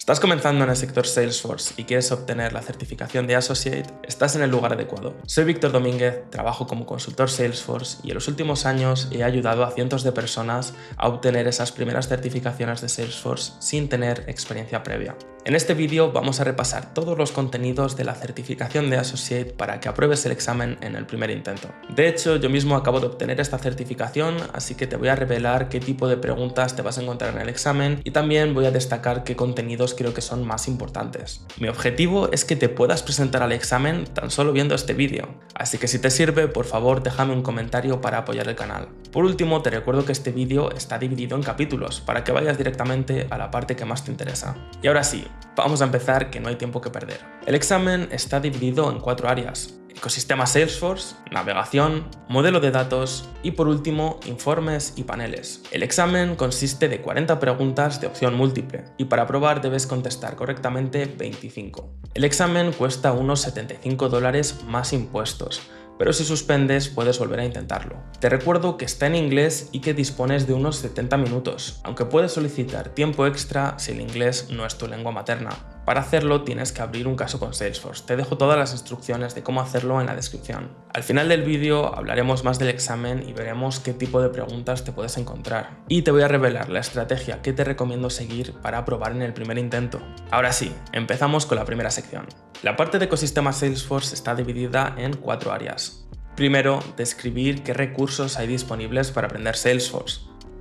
¿Estás comenzando en el sector Salesforce y quieres obtener la certificación de Associate? Estás en el lugar adecuado. Soy Víctor Domínguez, trabajo como consultor Salesforce y en los últimos años he ayudado a cientos de personas a obtener esas primeras certificaciones de Salesforce sin tener experiencia previa. En este vídeo vamos a repasar todos los contenidos de la certificación de Associate para que apruebes el examen en el primer intento. De hecho, yo mismo acabo de obtener esta certificación, así que te voy a revelar qué tipo de preguntas te vas a encontrar en el examen y también voy a destacar qué contenidos creo que son más importantes. Mi objetivo es que te puedas presentar al examen tan solo viendo este vídeo, así que si te sirve, por favor déjame un comentario para apoyar el canal. Por último, te recuerdo que este vídeo está dividido en capítulos para que vayas directamente a la parte que más te interesa. Y ahora sí, vamos a empezar, que no hay tiempo que perder. El examen está dividido en 4 áreas: ecosistema Salesforce, navegación, modelo de datos y por último, informes y paneles. El examen consiste de 40 preguntas de opción múltiple y para aprobar debes contestar correctamente 25. El examen cuesta unos $75 más impuestos, pero si suspendes puedes volver a intentarlo. Te recuerdo que está en inglés y que dispones de unos 70 minutos, aunque puedes solicitar tiempo extra si el inglés no es tu lengua materna. Para hacerlo tienes que abrir un caso con Salesforce. Te dejo todas las instrucciones de cómo hacerlo en la descripción. Al final del vídeo hablaremos más del examen y veremos qué tipo de preguntas te puedes encontrar. Y te voy a revelar la estrategia que te recomiendo seguir para aprobar en el primer intento. Ahora sí, empezamos con la primera sección. La parte de ecosistema Salesforce está dividida en 4 áreas. Primero, describir qué recursos hay disponibles para aprender Salesforce.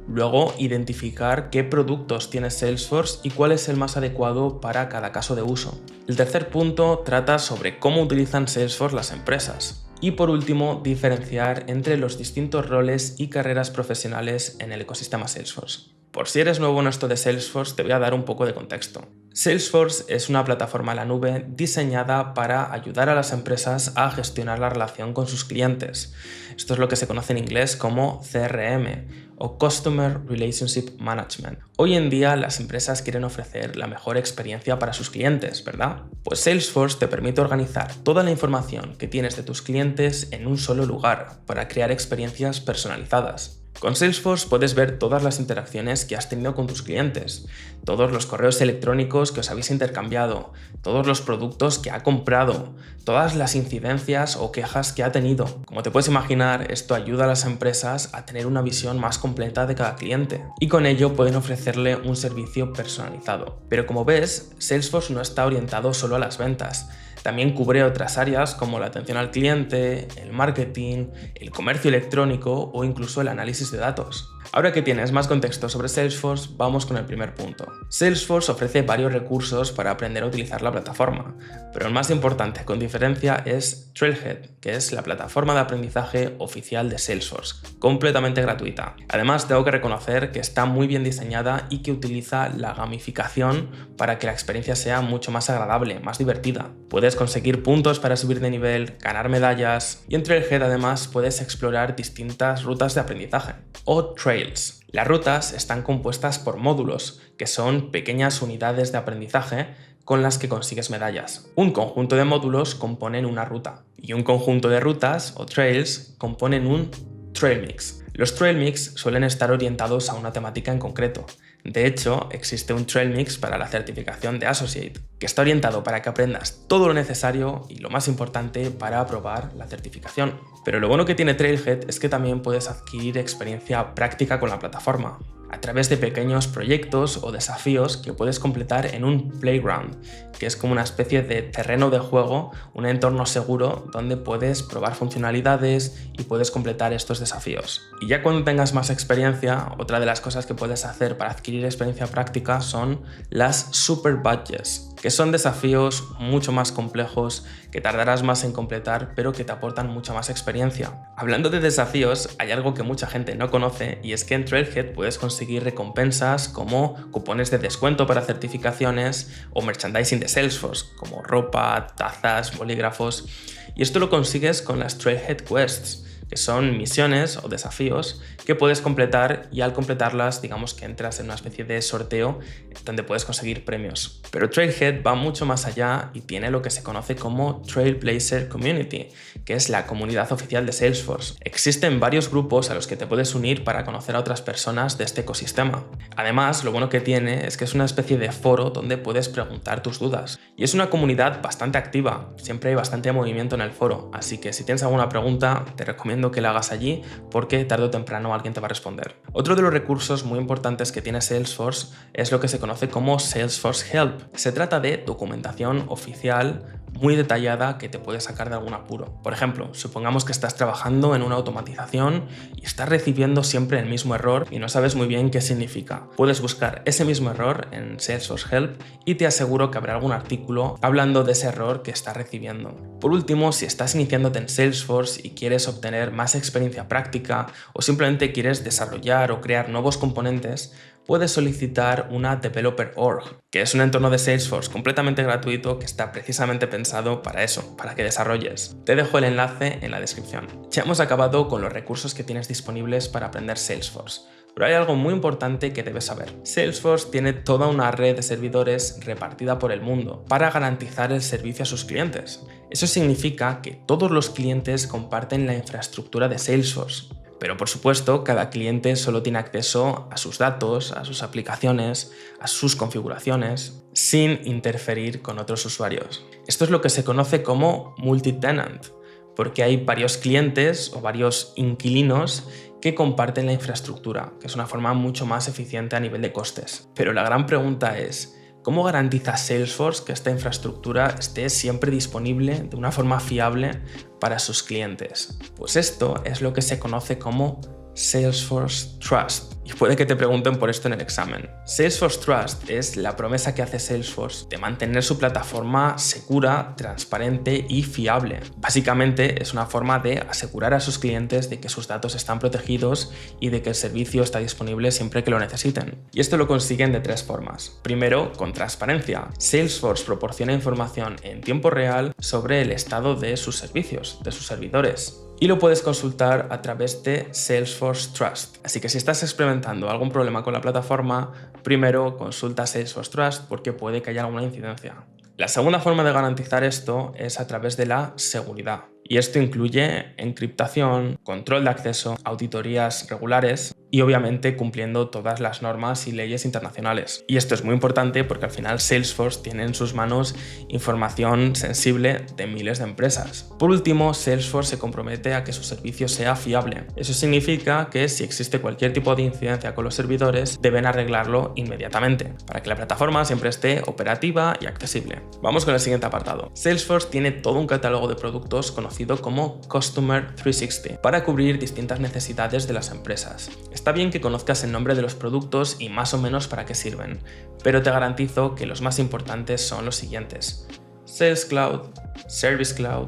Luego, identificar qué productos tiene Salesforce y cuál es el más adecuado para cada caso de uso. El tercer punto trata sobre cómo utilizan Salesforce las empresas. Y por último, diferenciar entre los distintos roles y carreras profesionales en el ecosistema Salesforce. Por si eres nuevo en esto de Salesforce, te voy a dar un poco de contexto. Salesforce es una plataforma en la nube diseñada para ayudar a las empresas a gestionar la relación con sus clientes. Esto es lo que se conoce en inglés como CRM o Customer Relationship Management. Hoy en día las empresas quieren ofrecer la mejor experiencia para sus clientes, ¿verdad? Pues Salesforce te permite organizar toda la información que tienes de tus clientes en un solo lugar para crear experiencias personalizadas. Con Salesforce puedes ver todas las interacciones que has tenido con tus clientes, todos los correos electrónicos que os habéis intercambiado, todos los productos que ha comprado, todas las incidencias o quejas que ha tenido. Como te puedes imaginar, esto ayuda a las empresas a tener una visión más completa de cada cliente y con ello pueden ofrecerle un servicio personalizado. Pero como ves, Salesforce no está orientado solo a las ventas. También cubre otras áreas como la atención al cliente, el marketing, el comercio electrónico o incluso el análisis de datos. Ahora que tienes más contexto sobre Salesforce, vamos con el primer punto. Salesforce ofrece varios recursos para aprender a utilizar la plataforma, pero el más importante con diferencia es Trailhead, que es la plataforma de aprendizaje oficial de Salesforce, completamente gratuita. Además, tengo que reconocer que está muy bien diseñada y que utiliza la gamificación para que la experiencia sea mucho más agradable, más divertida. Puedes conseguir puntos para subir de nivel, ganar medallas y en Trailhead además puedes explorar distintas rutas de aprendizaje o trails. Las rutas están compuestas por módulos, que son pequeñas unidades de aprendizaje con las que consigues medallas. Un conjunto de módulos componen una ruta y un conjunto de rutas o trails componen un trail mix. Los trail mix suelen estar orientados a una temática en concreto. De hecho, existe un Trail Mix para la certificación de Associate, que está orientado para que aprendas todo lo necesario y lo más importante para aprobar la certificación. Pero lo bueno que tiene Trailhead es que también puedes adquirir experiencia práctica con la plataforma, a través de pequeños proyectos o desafíos que puedes completar en un playground, que es como una especie de terreno de juego, un entorno seguro donde puedes probar funcionalidades y puedes completar estos desafíos. Y ya cuando tengas más experiencia, otra de las cosas que puedes hacer para adquirir experiencia práctica son las Super Badges, que son desafíos mucho más complejos que tardarás más en completar, pero que te aportan mucha más experiencia. Hablando de desafíos, hay algo que mucha gente no conoce y es que en Trailhead puedes conseguir recompensas como cupones de descuento para certificaciones o merchandising de Salesforce, como ropa, tazas, bolígrafos. Y esto lo consigues con las Trailhead Quests, que son misiones o desafíos que puedes completar y al completarlas, digamos que entras en una especie de sorteo donde puedes conseguir premios. Pero Trailhead va mucho más allá y tiene lo que se conoce como Trailblazer Community, que es la comunidad oficial de Salesforce. Existen varios grupos a los que te puedes unir para conocer a otras personas de este ecosistema. Además, lo bueno que tiene es que es una especie de foro donde puedes preguntar tus dudas. Y es una comunidad bastante activa, siempre hay bastante movimiento en el foro, así que si tienes alguna pregunta te recomiendo que la hagas allí porque tarde o temprano alguien te va a responder. Otro de los recursos muy importantes que tiene Salesforce es lo que se conoce como Salesforce Help. Se trata de documentación oficial muy detallada que te puede sacar de algún apuro. Por ejemplo, supongamos que estás trabajando en una automatización y estás recibiendo siempre el mismo error y no sabes muy bien qué significa. Puedes buscar ese mismo error en Salesforce Help y te aseguro que habrá algún artículo hablando de ese error que estás recibiendo. Por último, si estás iniciándote en Salesforce y quieres obtener más experiencia práctica o simplemente quieres desarrollar o crear nuevos componentes, puedes solicitar una Developer Org, que es un entorno de Salesforce completamente gratuito que está precisamente pensado para eso, para que desarrolles. Te dejo el enlace en la descripción. Ya hemos acabado con los recursos que tienes disponibles para aprender Salesforce. Pero hay algo muy importante que debes saber. Salesforce tiene toda una red de servidores repartida por el mundo para garantizar el servicio a sus clientes. Eso significa que todos los clientes comparten la infraestructura de Salesforce. Pero por supuesto, cada cliente solo tiene acceso a sus datos, a sus aplicaciones, a sus configuraciones, sin interferir con otros usuarios. Esto es lo que se conoce como multi-tenant, porque hay varios clientes o varios inquilinos que comparten la infraestructura, que es una forma mucho más eficiente a nivel de costes. Pero la gran pregunta es, ¿cómo garantiza Salesforce que esta infraestructura esté siempre disponible de una forma fiable para sus clientes? Pues esto es lo que se conoce como Salesforce Trust. Y puede que te pregunten por esto en el examen. Salesforce Trust es la promesa que hace Salesforce de mantener su plataforma segura, transparente y fiable. Básicamente es una forma de asegurar a sus clientes de que sus datos están protegidos y de que el servicio está disponible siempre que lo necesiten. Y esto lo consiguen de tres formas. Primero, con transparencia. Salesforce proporciona información en tiempo real sobre el estado de sus servicios, de sus servidores. Y lo puedes consultar a través de Salesforce Trust. Así que si estás experimentando algún problema con la plataforma, primero consulta Salesforce Trust porque puede que haya alguna incidencia. La segunda forma de garantizar esto es a través de la seguridad. Y esto incluye encriptación, control de acceso, auditorías regulares y obviamente cumpliendo todas las normas y leyes internacionales. Y esto es muy importante porque al final Salesforce tiene en sus manos información sensible de miles de empresas. Por último, Salesforce se compromete a que su servicio sea fiable. Eso significa que si existe cualquier tipo de incidencia con los servidores, deben arreglarlo inmediatamente para que la plataforma siempre esté operativa y accesible. Vamos con el siguiente apartado. Salesforce tiene todo un catálogo de productos conocido como Customer 360 para cubrir distintas necesidades de las empresas. Está bien que conozcas el nombre de los productos y más o menos para qué sirven, pero te garantizo que los más importantes son los siguientes: Sales Cloud, Service Cloud,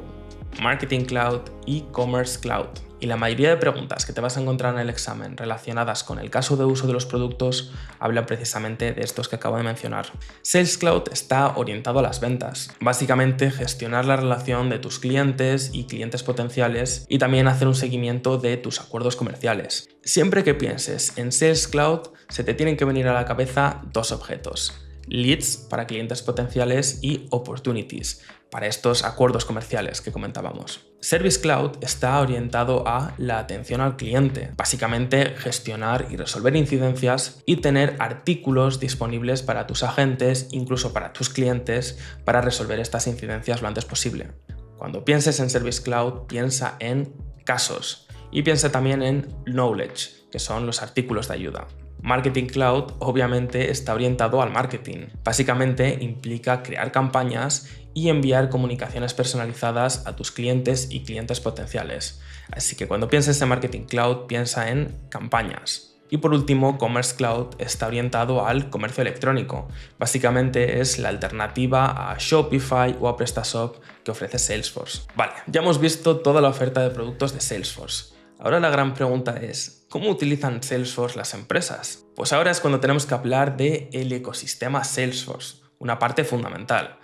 Marketing Cloud y Commerce Cloud. Y la mayoría de preguntas que te vas a encontrar en el examen relacionadas con el caso de uso de los productos hablan precisamente de estos que acabo de mencionar. Sales Cloud está orientado a las ventas, básicamente gestionar la relación de tus clientes y clientes potenciales y también hacer un seguimiento de tus acuerdos comerciales. Siempre que pienses en Sales Cloud se te tienen que venir a la cabeza dos objetos: leads para clientes potenciales y opportunities para estos acuerdos comerciales que comentábamos. Service Cloud está orientado a la atención al cliente, básicamente gestionar y resolver incidencias y tener artículos disponibles para tus agentes, incluso para tus clientes, para resolver estas incidencias lo antes posible. Cuando pienses en Service Cloud, piensa en casos y piensa también en knowledge, que son los artículos de ayuda. Marketing Cloud obviamente está orientado al marketing. Básicamente implica crear campañas y enviar comunicaciones personalizadas a tus clientes y clientes potenciales. Así que cuando pienses en Marketing Cloud, piensa en campañas. Y por último, Commerce Cloud está orientado al comercio electrónico. Básicamente es la alternativa a Shopify o a PrestaShop que ofrece Salesforce. Vale, ya hemos visto toda la oferta de productos de Salesforce. Ahora la gran pregunta es, ¿cómo utilizan Salesforce las empresas? Pues ahora es cuando tenemos que hablar del ecosistema Salesforce, una parte fundamental.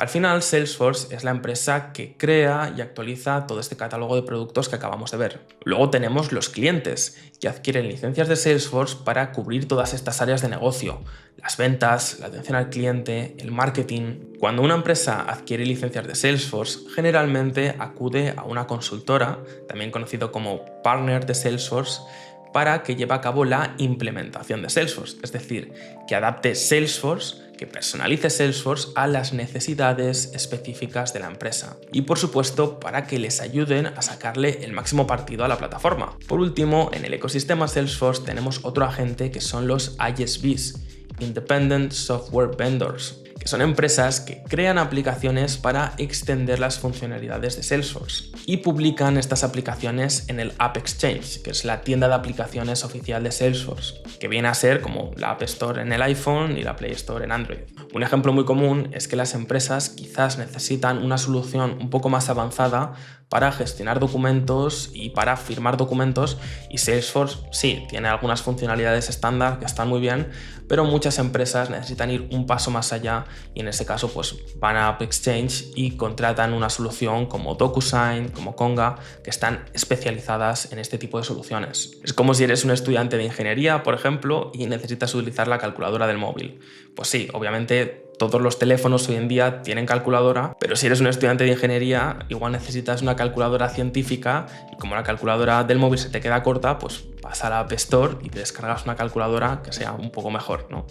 Al final, Salesforce es la empresa que crea y actualiza todo este catálogo de productos que acabamos de ver. Luego tenemos los clientes, que adquieren licencias de Salesforce para cubrir todas estas áreas de negocio: las ventas, la atención al cliente, el marketing. Cuando una empresa adquiere licencias de Salesforce, generalmente acude a una consultora, también conocido como partner de Salesforce, para que lleve a cabo la implementación de Salesforce, es decir, que adapte Salesforce, que personalice Salesforce a las necesidades específicas de la empresa y, por supuesto, para que les ayuden a sacarle el máximo partido a la plataforma. Por último, en el ecosistema Salesforce tenemos otro agente que son los ISVs, Independent Software Vendors, que son empresas que crean aplicaciones para extender las funcionalidades de Salesforce y publican estas aplicaciones en el App Exchange, que es la tienda de aplicaciones oficial de Salesforce, que viene a ser como la App Store en el iPhone y la Play Store en Android. Un ejemplo muy común es que las empresas quizás necesitan una solución un poco más avanzada para gestionar documentos y para firmar documentos, y Salesforce sí, tiene algunas funcionalidades estándar que están muy bien, pero muchas empresas necesitan ir un paso más allá y en ese caso pues van a App Exchange y contratan una solución como DocuSign, como Conga, que están especializadas en este tipo de soluciones. Es como si eres un estudiante de ingeniería, por ejemplo, y necesitas utilizar la calculadora del móvil. Pues sí, obviamente todos los teléfonos hoy en día tienen calculadora, pero si eres un estudiante de ingeniería, igual necesitas una calculadora científica y como la calculadora del móvil se te queda corta, pues vas a la App Store y te descargas una calculadora que sea un poco mejor, ¿no?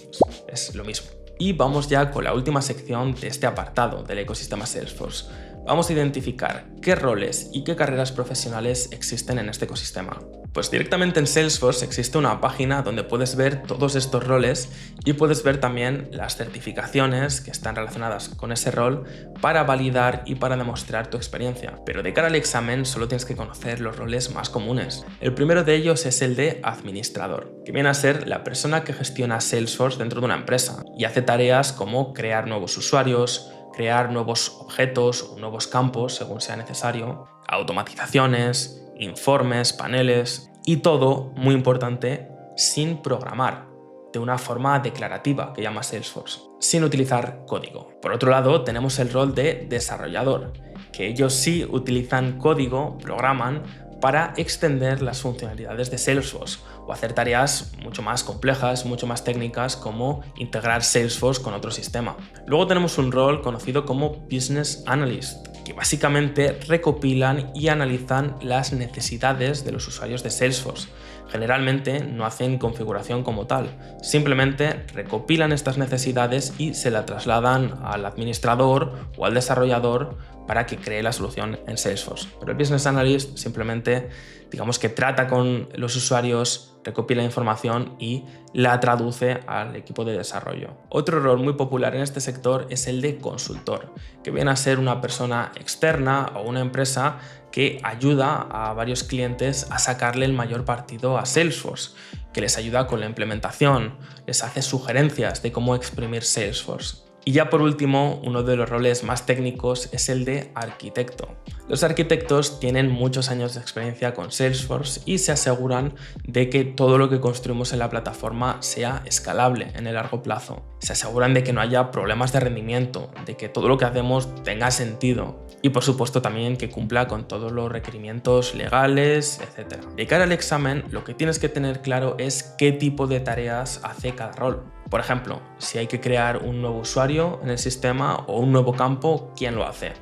Es lo mismo. Y vamos ya con la última sección de este apartado del ecosistema Salesforce. Vamos a identificar qué roles y qué carreras profesionales existen en este ecosistema. Pues directamente en Salesforce existe una página donde puedes ver todos estos roles y puedes ver también las certificaciones que están relacionadas con ese rol para validar y para demostrar tu experiencia. Pero de cara al examen solo tienes que conocer los roles más comunes. El primero de ellos es el de administrador, que viene a ser la persona que gestiona Salesforce dentro de una empresa y hace tareas como crear nuevos usuarios, crear nuevos objetos o nuevos campos según sea necesario, automatizaciones, informes, paneles y todo, muy importante, sin programar, de una forma declarativa que llama Salesforce, sin utilizar código. Por otro lado, tenemos el rol de desarrollador, que ellos sí utilizan código, programan, para extender las funcionalidades de Salesforce o hacer tareas mucho más complejas, mucho más técnicas, como integrar Salesforce con otro sistema. Luego tenemos un rol conocido como Business Analyst, que básicamente recopilan y analizan las necesidades de los usuarios de Salesforce. Generalmente no hacen configuración como tal, simplemente recopilan estas necesidades y se la trasladan al administrador o al desarrollador para que cree la solución en Salesforce. Pero el Business Analyst simplemente, digamos que trata con los usuarios, recopila información y la traduce al equipo de desarrollo. Otro rol muy popular en este sector es el de consultor, que viene a ser una persona externa o una empresa que ayuda a varios clientes a sacarle el mayor partido a Salesforce, que les ayuda con la implementación, les hace sugerencias de cómo exprimir Salesforce. Y ya por último, uno de los roles más técnicos es el de arquitecto. Los arquitectos tienen muchos años de experiencia con Salesforce y se aseguran de que todo lo que construimos en la plataforma sea escalable en el largo plazo. Se aseguran de que no haya problemas de rendimiento, de que todo lo que hacemos tenga sentido y por supuesto también que cumpla con todos los requerimientos legales, etc. De cara al examen, lo que tienes que tener claro es qué tipo de tareas hace cada rol. Por ejemplo, si hay que crear un nuevo usuario en el sistema o un nuevo campo, ¿quién lo hace?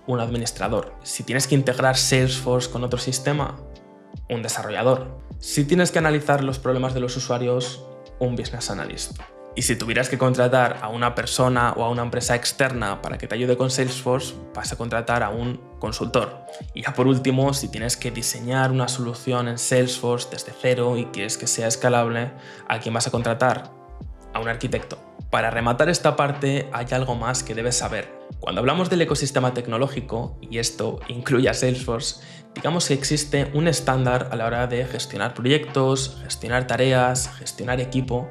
Un administrador. Si tienes que integrar Salesforce con otro sistema, un desarrollador. Si tienes que analizar los problemas de los usuarios, un Business Analyst. Y si tuvieras que contratar a una persona o a una empresa externa para que te ayude con Salesforce, vas a contratar a un consultor. Y ya por último, si tienes que diseñar una solución en Salesforce desde cero y quieres que sea escalable, ¿a quién vas a contratar? A un arquitecto. Para rematar esta parte hay algo más que debes saber. Cuando hablamos del ecosistema tecnológico, y esto incluye a Salesforce, digamos que existe un estándar a la hora de gestionar proyectos, gestionar tareas, gestionar equipo,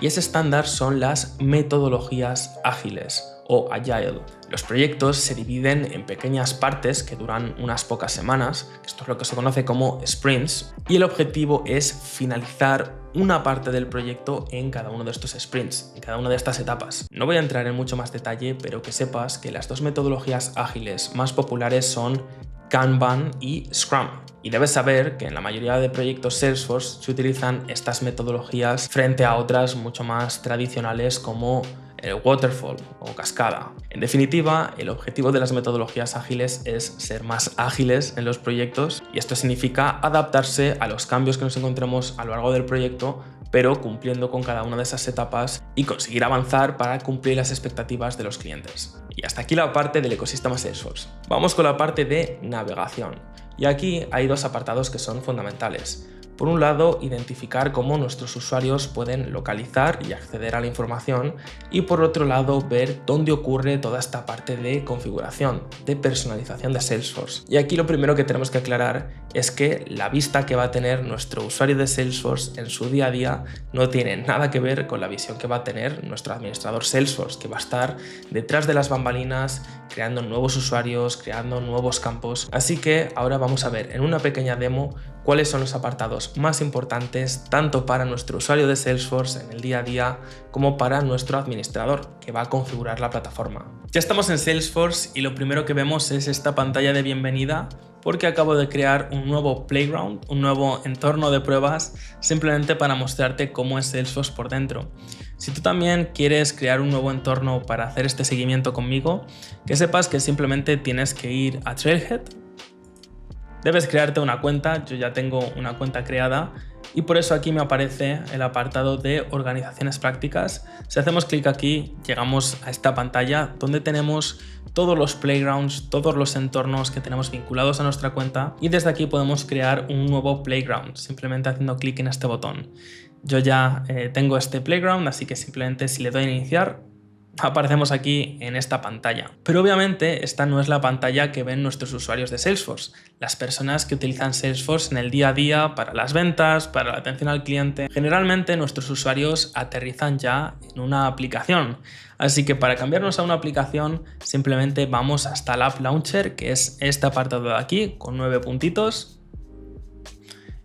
y ese estándar son las metodologías ágiles o Agile. Los proyectos se dividen en pequeñas partes que duran unas pocas semanas, esto es lo que se conoce como sprints, y el objetivo es finalizar una parte del proyecto en cada uno de estos sprints, en cada una de estas etapas. No voy a entrar en mucho más detalle, pero que sepas que las dos metodologías ágiles más populares son Kanban y Scrum. Y debes saber que en la mayoría de proyectos Salesforce se utilizan estas metodologías frente a otras mucho más tradicionales como el waterfall o cascada. En definitiva, el objetivo de las metodologías ágiles es ser más ágiles en los proyectos y esto significa adaptarse a los cambios que nos encontremos a lo largo del proyecto, pero cumpliendo con cada una de esas etapas y conseguir avanzar para cumplir las expectativas de los clientes. Y hasta aquí la parte del ecosistema Salesforce. Vamos con la parte de navegación. Y aquí hay dos apartados que son fundamentales. Por un lado, identificar cómo nuestros usuarios pueden localizar y acceder a la información, y por otro lado, ver dónde ocurre toda esta parte de configuración, de personalización de Salesforce. Y aquí lo primero que tenemos que aclarar es que la vista que va a tener nuestro usuario de Salesforce en su día a día no tiene nada que ver con la visión que va a tener nuestro administrador Salesforce, que va a estar detrás de las bambalinas, creando nuevos usuarios, creando nuevos campos. Así que ahora vamos a ver en una pequeña demo cuáles son los apartados más importantes tanto para nuestro usuario de Salesforce en el día a día como para nuestro administrador que va a configurar la plataforma. Ya estamos en Salesforce y lo primero que vemos es esta pantalla de bienvenida porque acabo de crear un nuevo playground, un nuevo entorno de pruebas simplemente para mostrarte cómo es Salesforce por dentro. Si tú también quieres crear un nuevo entorno para hacer este seguimiento conmigo, que sepas que simplemente tienes que ir a Trailhead. Debes crearte una cuenta, yo ya tengo una cuenta creada y por eso aquí me aparece el apartado de organizaciones prácticas. Si hacemos clic aquí, llegamos a esta pantalla donde tenemos todos los playgrounds, todos los entornos que tenemos vinculados a nuestra cuenta y desde aquí podemos crear un nuevo playground simplemente haciendo clic en este botón. Yo ya tengo este playground, así que simplemente si le doy a iniciar, aparecemos aquí en esta pantalla. Pero obviamente esta no es la pantalla que ven nuestros usuarios de Salesforce, las personas que utilizan Salesforce en el día a día para las ventas, para la atención al cliente. Generalmente nuestros usuarios aterrizan ya en una aplicación, así que para cambiarnos a una aplicación simplemente vamos hasta el App Launcher, que es este apartado de aquí con 9 puntitos.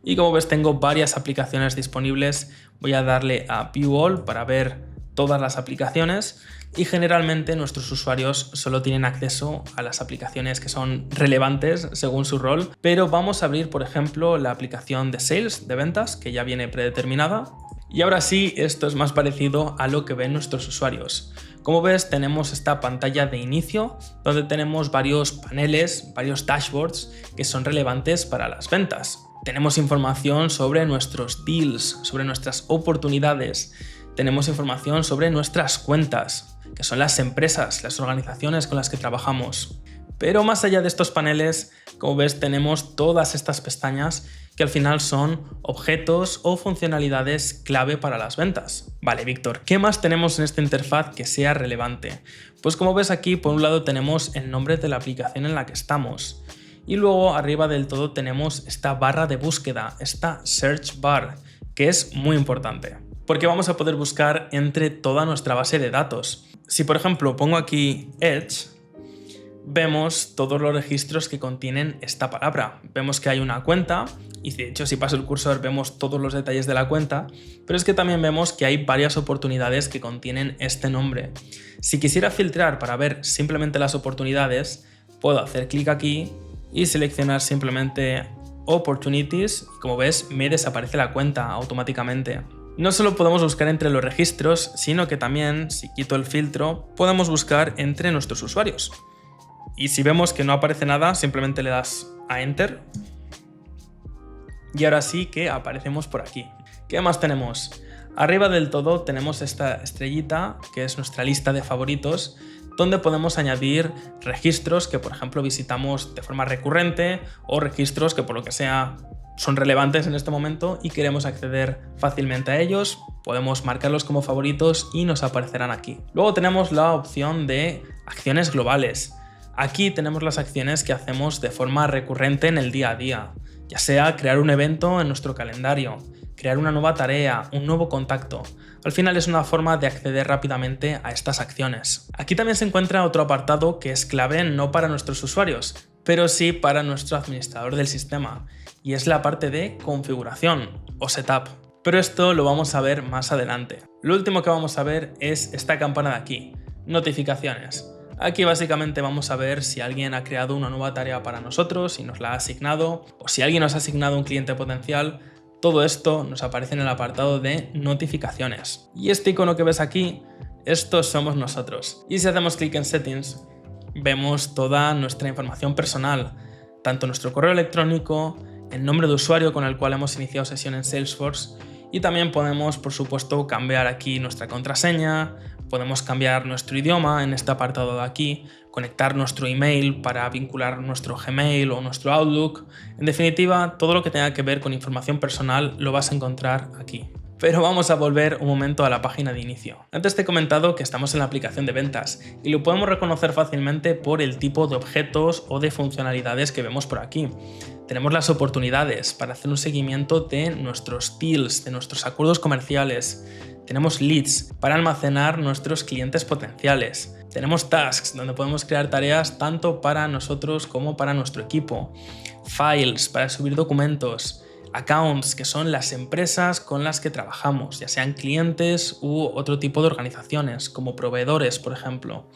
Y como ves tengo varias aplicaciones disponibles, voy a darle a View All para ver todas las aplicaciones y generalmente nuestros usuarios solo tienen acceso a las aplicaciones que son relevantes según su rol, pero vamos a abrir por ejemplo la aplicación de Sales, de ventas, que ya viene predeterminada. Y ahora sí, esto es más parecido a lo que ven nuestros usuarios. Como ves, tenemos esta pantalla de inicio donde tenemos varios paneles, varios dashboards que son relevantes para las ventas. Tenemos información sobre nuestros deals, sobre nuestras oportunidades. Tenemos información sobre nuestras cuentas, que son las empresas, las organizaciones con las que trabajamos. Pero más allá de estos paneles, como ves, tenemos todas estas pestañas que al final son objetos o funcionalidades clave para las ventas. Vale, Víctor, ¿qué más tenemos en esta interfaz que sea relevante? Pues como ves aquí, por un lado tenemos el nombre de la aplicación en la que estamos. Y luego arriba del todo tenemos esta barra de búsqueda, esta search bar, que es muy importante, porque vamos a poder buscar entre toda nuestra base de datos. Si por ejemplo pongo aquí Edge, vemos todos los registros que contienen esta palabra. Vemos que hay una cuenta y de hecho si paso el cursor vemos todos los detalles de la cuenta, pero es que también vemos que hay varias oportunidades que contienen este nombre. Si quisiera filtrar para ver simplemente las oportunidades, puedo hacer clic aquí y seleccionar simplemente Opportunities y como ves me desaparece la cuenta automáticamente. No solo podemos buscar entre los registros, sino que también, si quito el filtro, podemos buscar entre nuestros usuarios. Y si vemos que no aparece nada, simplemente le das a Enter. Y ahora sí que aparecemos por aquí. ¿Qué más tenemos? Arriba del todo tenemos esta estrellita, que es nuestra lista de favoritos, donde podemos añadir registros que, por ejemplo, visitamos de forma recurrente o registros que, por lo que sea, son relevantes en este momento y queremos acceder fácilmente a ellos. Podemos marcarlos como favoritos y nos aparecerán aquí. Luego tenemos la opción de acciones globales. Aquí tenemos las acciones que hacemos de forma recurrente en el día a día, ya sea crear un evento en nuestro calendario, crear una nueva tarea, un nuevo contacto. Al final es una forma de acceder rápidamente a estas acciones. Aquí también se encuentra otro apartado que es clave no para nuestros usuarios, pero sí para nuestro administrador del sistema, y es la parte de configuración o setup. Pero esto lo vamos a ver más adelante. Lo último que vamos a ver es esta campana de aquí, notificaciones. Aquí básicamente vamos a ver si alguien ha creado una nueva tarea para nosotros y nos la ha asignado, o si alguien nos ha asignado un cliente potencial. Todo esto nos aparece en el apartado de notificaciones. Y este icono que ves aquí, estos somos nosotros. Y si hacemos clic en Settings, vemos toda nuestra información personal, tanto nuestro correo electrónico, el nombre de usuario con el cual hemos iniciado sesión en Salesforce, y también podemos, por supuesto, cambiar aquí nuestra contraseña, podemos cambiar nuestro idioma en este apartado de aquí, conectar nuestro email para vincular nuestro Gmail o nuestro Outlook. En definitiva, todo lo que tenga que ver con información personal lo vas a encontrar aquí. Pero vamos a volver un momento a la página de inicio. Antes te he comentado que estamos en la aplicación de ventas y lo podemos reconocer fácilmente por el tipo de objetos o de funcionalidades que vemos por aquí. Tenemos las oportunidades para hacer un seguimiento de nuestros deals, de nuestros acuerdos comerciales. Tenemos leads para almacenar nuestros clientes potenciales. Tenemos tasks, donde podemos crear tareas tanto para nosotros como para nuestro equipo. Files para subir documentos. Accounts, que son las empresas con las que trabajamos, ya sean clientes u otro tipo de organizaciones, como proveedores, por ejemplo.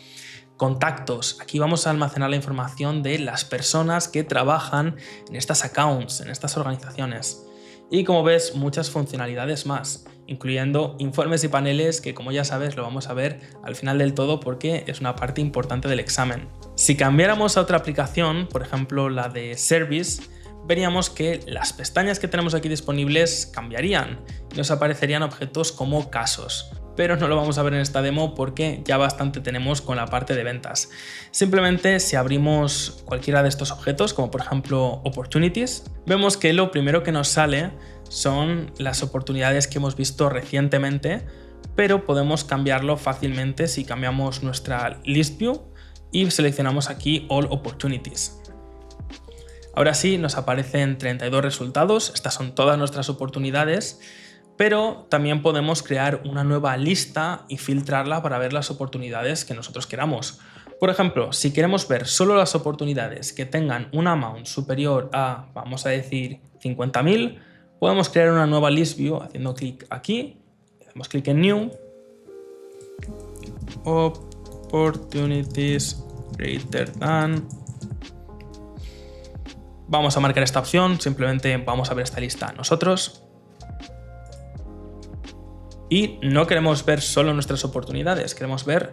Contactos, aquí vamos a almacenar la información de las personas que trabajan en estas accounts, en estas organizaciones. Y como ves, muchas funcionalidades más, incluyendo informes y paneles que, como ya sabes, lo vamos a ver al final del todo porque es una parte importante del examen. Si cambiáramos a otra aplicación, por ejemplo la de Service, veríamos que las pestañas que tenemos aquí disponibles cambiarían y nos aparecerían objetos como casos. Pero no lo vamos a ver en esta demo porque ya bastante tenemos con la parte de ventas. Simplemente si abrimos cualquiera de estos objetos, como por ejemplo Opportunities, vemos que lo primero que nos sale son las oportunidades que hemos visto recientemente, pero podemos cambiarlo fácilmente si cambiamos nuestra List View y seleccionamos aquí All Opportunities. Ahora sí, nos aparecen 32 resultados, estas son todas nuestras oportunidades, pero también podemos crear una nueva lista y filtrarla para ver las oportunidades que nosotros queramos. Por ejemplo, si queremos ver solo las oportunidades que tengan un amount superior a, vamos a decir, 50.000, podemos crear una nueva list view haciendo clic aquí, hacemos clic en New, Opportunities greater than. Vamos a marcar esta opción, simplemente vamos a ver esta lista nosotros. Y no queremos ver solo nuestras oportunidades, queremos ver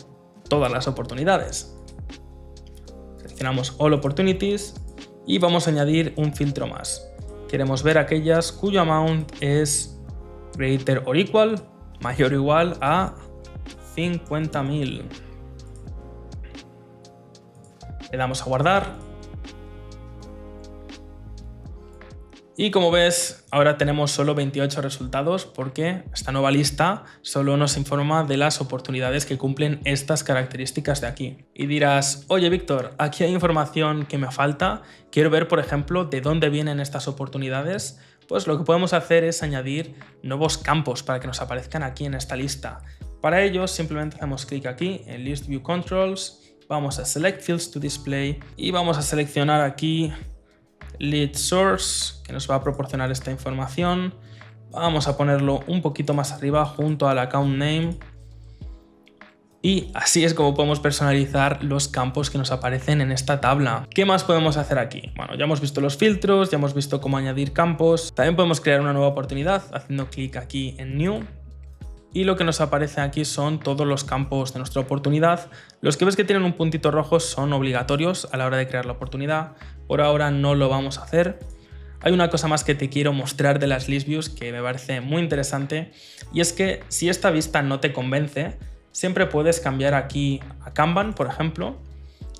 todas las oportunidades. Seleccionamos All Opportunities y vamos a añadir un filtro más. Queremos ver aquellas cuyo amount es greater or equal, mayor o igual a 50.000. Le damos a guardar. Y como ves, ahora tenemos solo 28 resultados porque esta nueva lista solo nos informa de las oportunidades que cumplen estas características de aquí. Y dirás, oye Víctor, aquí hay información que me falta, quiero ver por ejemplo de dónde vienen estas oportunidades. Pues lo que podemos hacer es añadir nuevos campos para que nos aparezcan aquí en esta lista. Para ello simplemente hacemos clic aquí en List View Controls, vamos a Select Fields to Display y vamos a seleccionar aquí Lead Source, que nos va a proporcionar esta información. Vamos a ponerlo un poquito más arriba junto al Account Name. Y así es como podemos personalizar los campos que nos aparecen en esta tabla. ¿Qué más podemos hacer aquí? Bueno, ya hemos visto los filtros, ya hemos visto cómo añadir campos. También podemos crear una nueva oportunidad haciendo clic aquí en New. Y lo que nos aparece aquí son todos los campos de nuestra oportunidad. Los que ves que tienen un puntito rojo son obligatorios a la hora de crear la oportunidad. Por ahora no lo vamos a hacer. Hay una cosa más que te quiero mostrar de las list views que me parece muy interesante, y es que si esta vista no te convence, siempre puedes cambiar aquí a Kanban, por ejemplo,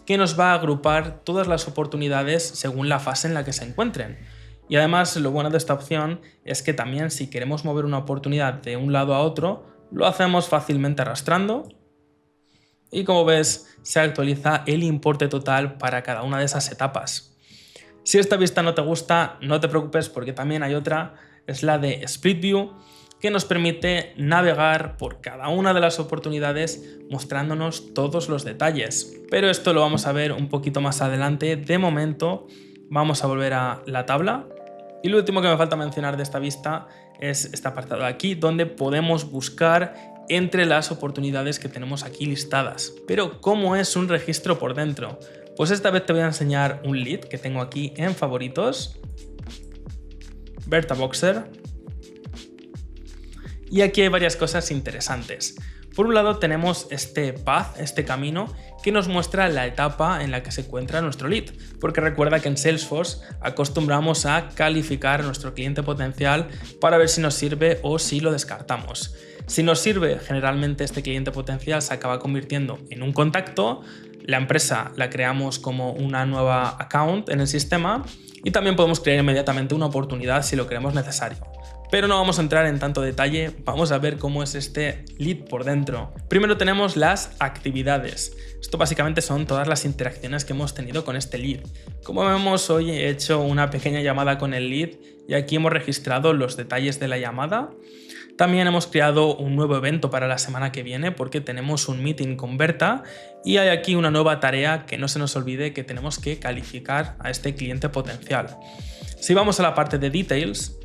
que nos va a agrupar todas las oportunidades según la fase en la que se encuentren. Y además lo bueno de esta opción es que también si queremos mover una oportunidad de un lado a otro, lo hacemos fácilmente arrastrando. Y como ves, se actualiza el importe total para cada una de esas etapas. Si esta vista no te gusta, no te preocupes porque también hay otra es la de Split View, que nos permite navegar por cada una de las oportunidades mostrándonos todos los detalles. Pero esto lo vamos a ver un poquito más adelante. De momento vamos a volver a la tabla. Y lo último que me falta mencionar de esta vista es este apartado de aquí, donde podemos buscar entre las oportunidades que tenemos aquí listadas. Pero ¿cómo es un registro por dentro? Pues esta vez te voy a enseñar un lead que tengo aquí en favoritos, Berta Boxer. Y aquí hay varias cosas interesantes. Por un lado tenemos este path, este camino, que nos muestra la etapa en la que se encuentra nuestro lead, porque recuerda que en Salesforce acostumbramos a calificar a nuestro cliente potencial para ver si nos sirve o si lo descartamos. Si nos sirve, generalmente este cliente potencial se acaba convirtiendo en un contacto, la empresa la creamos como una nueva account en el sistema y también podemos crear inmediatamente una oportunidad si lo creemos necesario. Pero no vamos a entrar en tanto detalle, vamos a ver cómo es este lead por dentro. Primero tenemos las actividades. Esto básicamente son todas las interacciones que hemos tenido con este lead. Como vemos, hoy he hecho una pequeña llamada con el lead y aquí hemos registrado los detalles de la llamada. También hemos creado un nuevo evento para la semana que viene porque tenemos un meeting con Berta y hay aquí una nueva tarea que no se nos olvide que tenemos que calificar a este cliente potencial. Si vamos a la parte de details,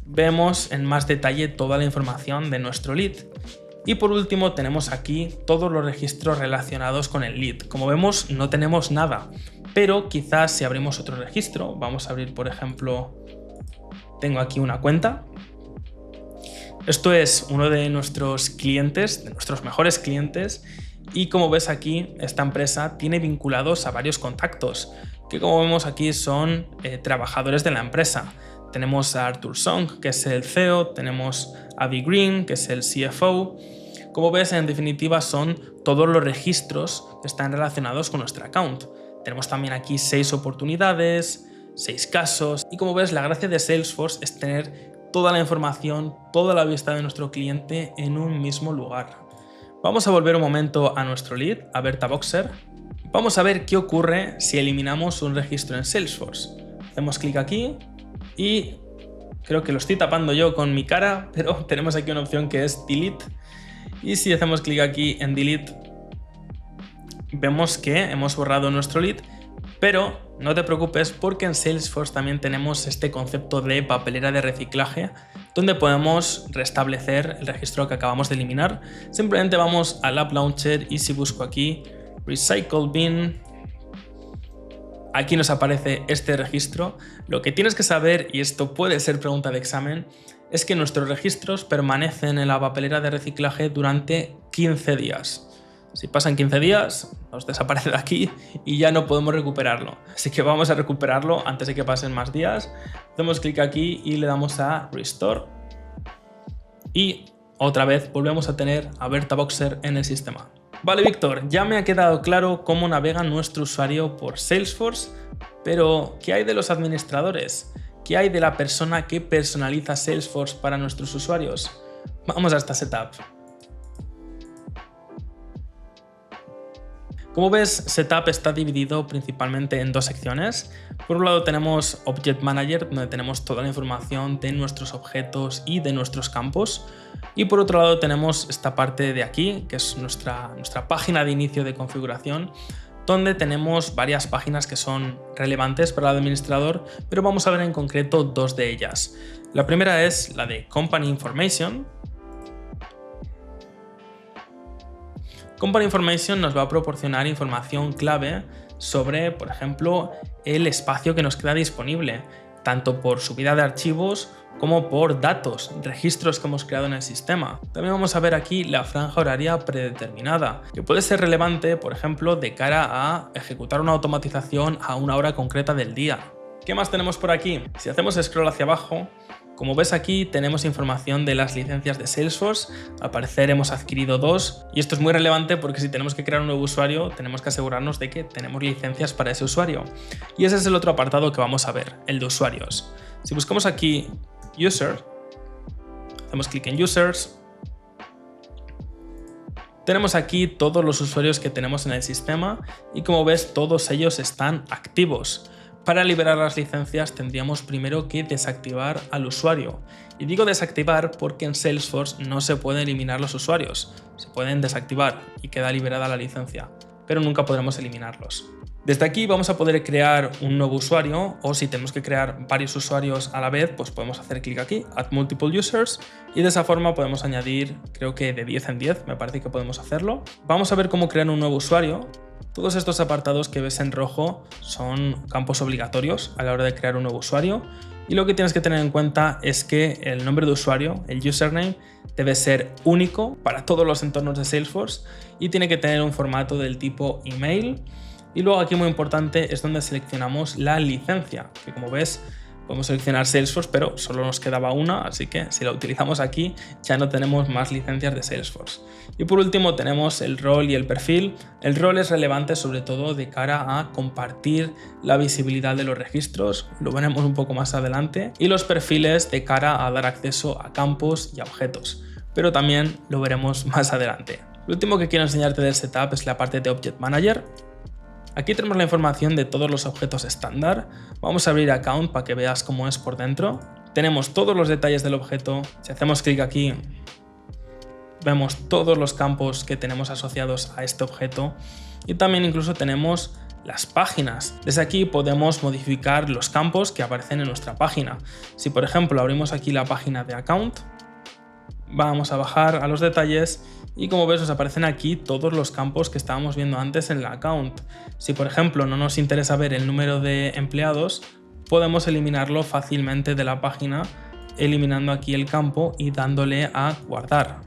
vemos en más detalle toda la información de nuestro lead. Y por último tenemos aquí todos los registros relacionados con el lead. Como vemos no tenemos nada, pero quizás si abrimos otro registro, vamos a abrir por ejemplo, tengo aquí una cuenta. Esto es uno de nuestros clientes, de nuestros mejores clientes, y como ves aquí, esta empresa tiene vinculados a varios contactos, que como vemos aquí son trabajadores de la empresa. Tenemos a Arthur Song, que es el CEO, tenemos a Avi Green, que es el CFO. Como ves, en definitiva son todos los registros que están relacionados con nuestro account. Tenemos también aquí 6 oportunidades, 6 casos, y como ves, la gracia de Salesforce es tener toda la información, toda la vista de nuestro cliente en un mismo lugar. Vamos a volver un momento a nuestro lead, a Berta Boxer. Vamos a ver qué ocurre si eliminamos un registro en Salesforce. Hacemos clic aquí y creo que lo estoy tapando yo con mi cara, pero tenemos aquí una opción que es Delete. Y si hacemos clic aquí en Delete, vemos que hemos borrado nuestro lead, pero no te preocupes porque en Salesforce también tenemos este concepto de papelera de reciclaje donde podemos restablecer el registro que acabamos de eliminar. Simplemente vamos al App Launcher y si busco aquí Recycle Bin, aquí nos aparece este registro. Lo que tienes que saber, y esto puede ser pregunta de examen, es que nuestros registros permanecen en la papelera de reciclaje durante 15 días. Si pasan 15 días, nos desaparece de aquí y ya no podemos recuperarlo. Así que vamos a recuperarlo antes de que pasen más días. Hacemos clic aquí y le damos a Restore. Y otra vez volvemos a tener a Berta Boxer en el sistema. Vale, Víctor, ya me ha quedado claro cómo navega nuestro usuario por Salesforce, pero ¿qué hay de los administradores? ¿Qué hay de la persona que personaliza Salesforce para nuestros usuarios? Vamos a esta setup. Como ves, Setup está dividido principalmente en 2 secciones. Por un lado tenemos Object Manager, donde tenemos toda la información de nuestros objetos y de nuestros campos. Y por otro lado tenemos esta parte de aquí, que es nuestra página de inicio de configuración, donde tenemos varias páginas que son relevantes para el administrador, pero vamos a ver en concreto 2 de ellas. La primera es la de Company Information. Company Information nos va a proporcionar información clave sobre, por ejemplo, el espacio que nos queda disponible, tanto por subida de archivos como por datos, registros que hemos creado en el sistema. También vamos a ver aquí la franja horaria predeterminada, que puede ser relevante, por ejemplo, de cara a ejecutar una automatización a una hora concreta del día. ¿Qué más tenemos por aquí? Si hacemos scroll hacia abajo, como ves aquí tenemos información de las licencias de Salesforce. Al parecer hemos adquirido 2 y esto es muy relevante porque si tenemos que crear un nuevo usuario tenemos que asegurarnos de que tenemos licencias para ese usuario. Y ese es el otro apartado que vamos a ver, el de usuarios. Si buscamos aquí User, hacemos clic en Users, tenemos aquí todos los usuarios que tenemos en el sistema y como ves todos ellos están activos. Para liberar las licencias tendríamos primero que desactivar al usuario. Y digo desactivar porque en Salesforce no se pueden eliminar los usuarios. Se pueden desactivar y queda liberada la licencia, pero nunca podremos eliminarlos. Desde aquí vamos a poder crear un nuevo usuario, o si tenemos que crear varios usuarios a la vez, pues podemos hacer clic aquí, Add Multiple Users, y de esa forma podemos añadir, creo que de 10 en 10, me parece que podemos hacerlo. Vamos a ver cómo crear un nuevo usuario. Todos estos apartados que ves en rojo son campos obligatorios a la hora de crear un nuevo usuario, y lo que tienes que tener en cuenta es que el nombre de usuario, el username, debe ser único para todos los entornos de Salesforce y tiene que tener un formato del tipo email. Y luego aquí muy importante es donde seleccionamos la licencia, que como ves podemos seleccionar Salesforce, pero solo nos quedaba una, así que si la utilizamos aquí ya no tenemos más licencias de Salesforce. Y por último tenemos el rol y el perfil. El rol es relevante sobre todo de cara a compartir la visibilidad de los registros, lo veremos un poco más adelante, y los perfiles de cara a dar acceso a campos y a objetos, pero también lo veremos más adelante. Lo último que quiero enseñarte del setup es la parte de Object Manager. Aquí tenemos la información de todos los objetos estándar. Vamos a abrir Account para que veas cómo es por dentro. Tenemos todos los detalles del objeto. Si hacemos clic aquí, vemos todos los campos que tenemos asociados a este objeto. Y también incluso tenemos las páginas. Desde aquí podemos modificar los campos que aparecen en nuestra página. Si por ejemplo abrimos aquí la página de Account, vamos a bajar a los detalles y como ves nos aparecen aquí todos los campos que estábamos viendo antes en la account. Si por ejemplo no nos interesa ver el número de empleados, podemos eliminarlo fácilmente de la página eliminando aquí el campo y dándole a guardar.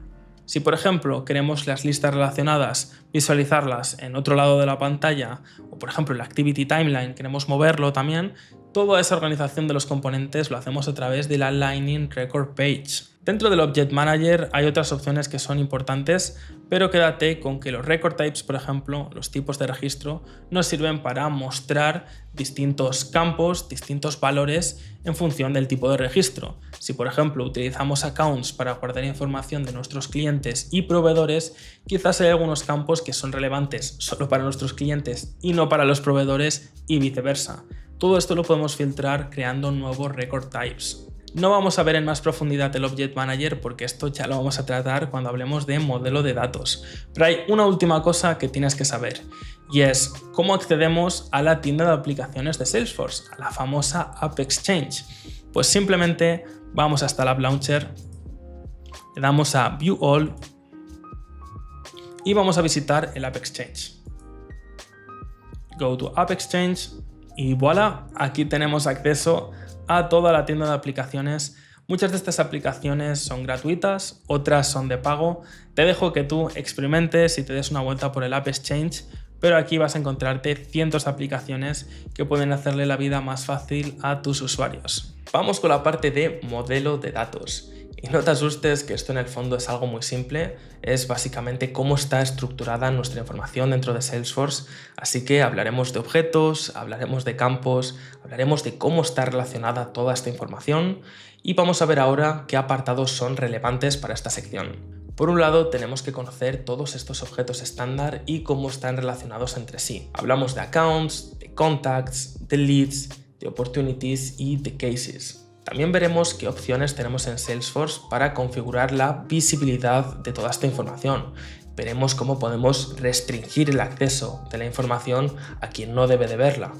Si por ejemplo queremos las listas relacionadas visualizarlas en otro lado de la pantalla, o por ejemplo el Activity Timeline queremos moverlo también, toda esa organización de los componentes lo hacemos a través de la Lightning Record Page. Dentro del Object Manager hay otras opciones que son importantes, pero quédate con que los record types, por ejemplo, los tipos de registro, nos sirven para mostrar distintos campos, distintos valores en función del tipo de registro. Si por ejemplo utilizamos accounts para guardar información de nuestros clientes y proveedores, quizás hay algunos campos que son relevantes solo para nuestros clientes y no para los proveedores y viceversa. Todo esto lo podemos filtrar creando nuevos record types. No vamos a ver en más profundidad el Object Manager porque esto ya lo vamos a tratar cuando hablemos de modelo de datos. Pero hay una última cosa que tienes que saber y es cómo accedemos a la tienda de aplicaciones de Salesforce, a la famosa App Exchange. Pues simplemente vamos hasta el App Launcher, le damos a View All y vamos a visitar el App Exchange. Go to App Exchange y voilà, aquí tenemos acceso a toda la tienda de aplicaciones. Muchas de estas aplicaciones son gratuitas, otras son de pago. Te dejo que tú experimentes y te des una vuelta por el App Exchange, pero aquí vas a encontrarte cientos de aplicaciones que pueden hacerle la vida más fácil a tus usuarios. Vamos con la parte de modelo de datos. Y no te asustes que esto en el fondo es algo muy simple, es básicamente cómo está estructurada nuestra información dentro de Salesforce, así que hablaremos de objetos, hablaremos de campos, hablaremos de cómo está relacionada toda esta información y vamos a ver ahora qué apartados son relevantes para esta sección. Por un lado tenemos que conocer todos estos objetos estándar y cómo están relacionados entre sí. Hablamos de accounts, de contacts, de leads, de opportunities y de cases. También veremos qué opciones tenemos en Salesforce para configurar la visibilidad de toda esta información. Veremos cómo podemos restringir el acceso de la información a quien no debe de verla.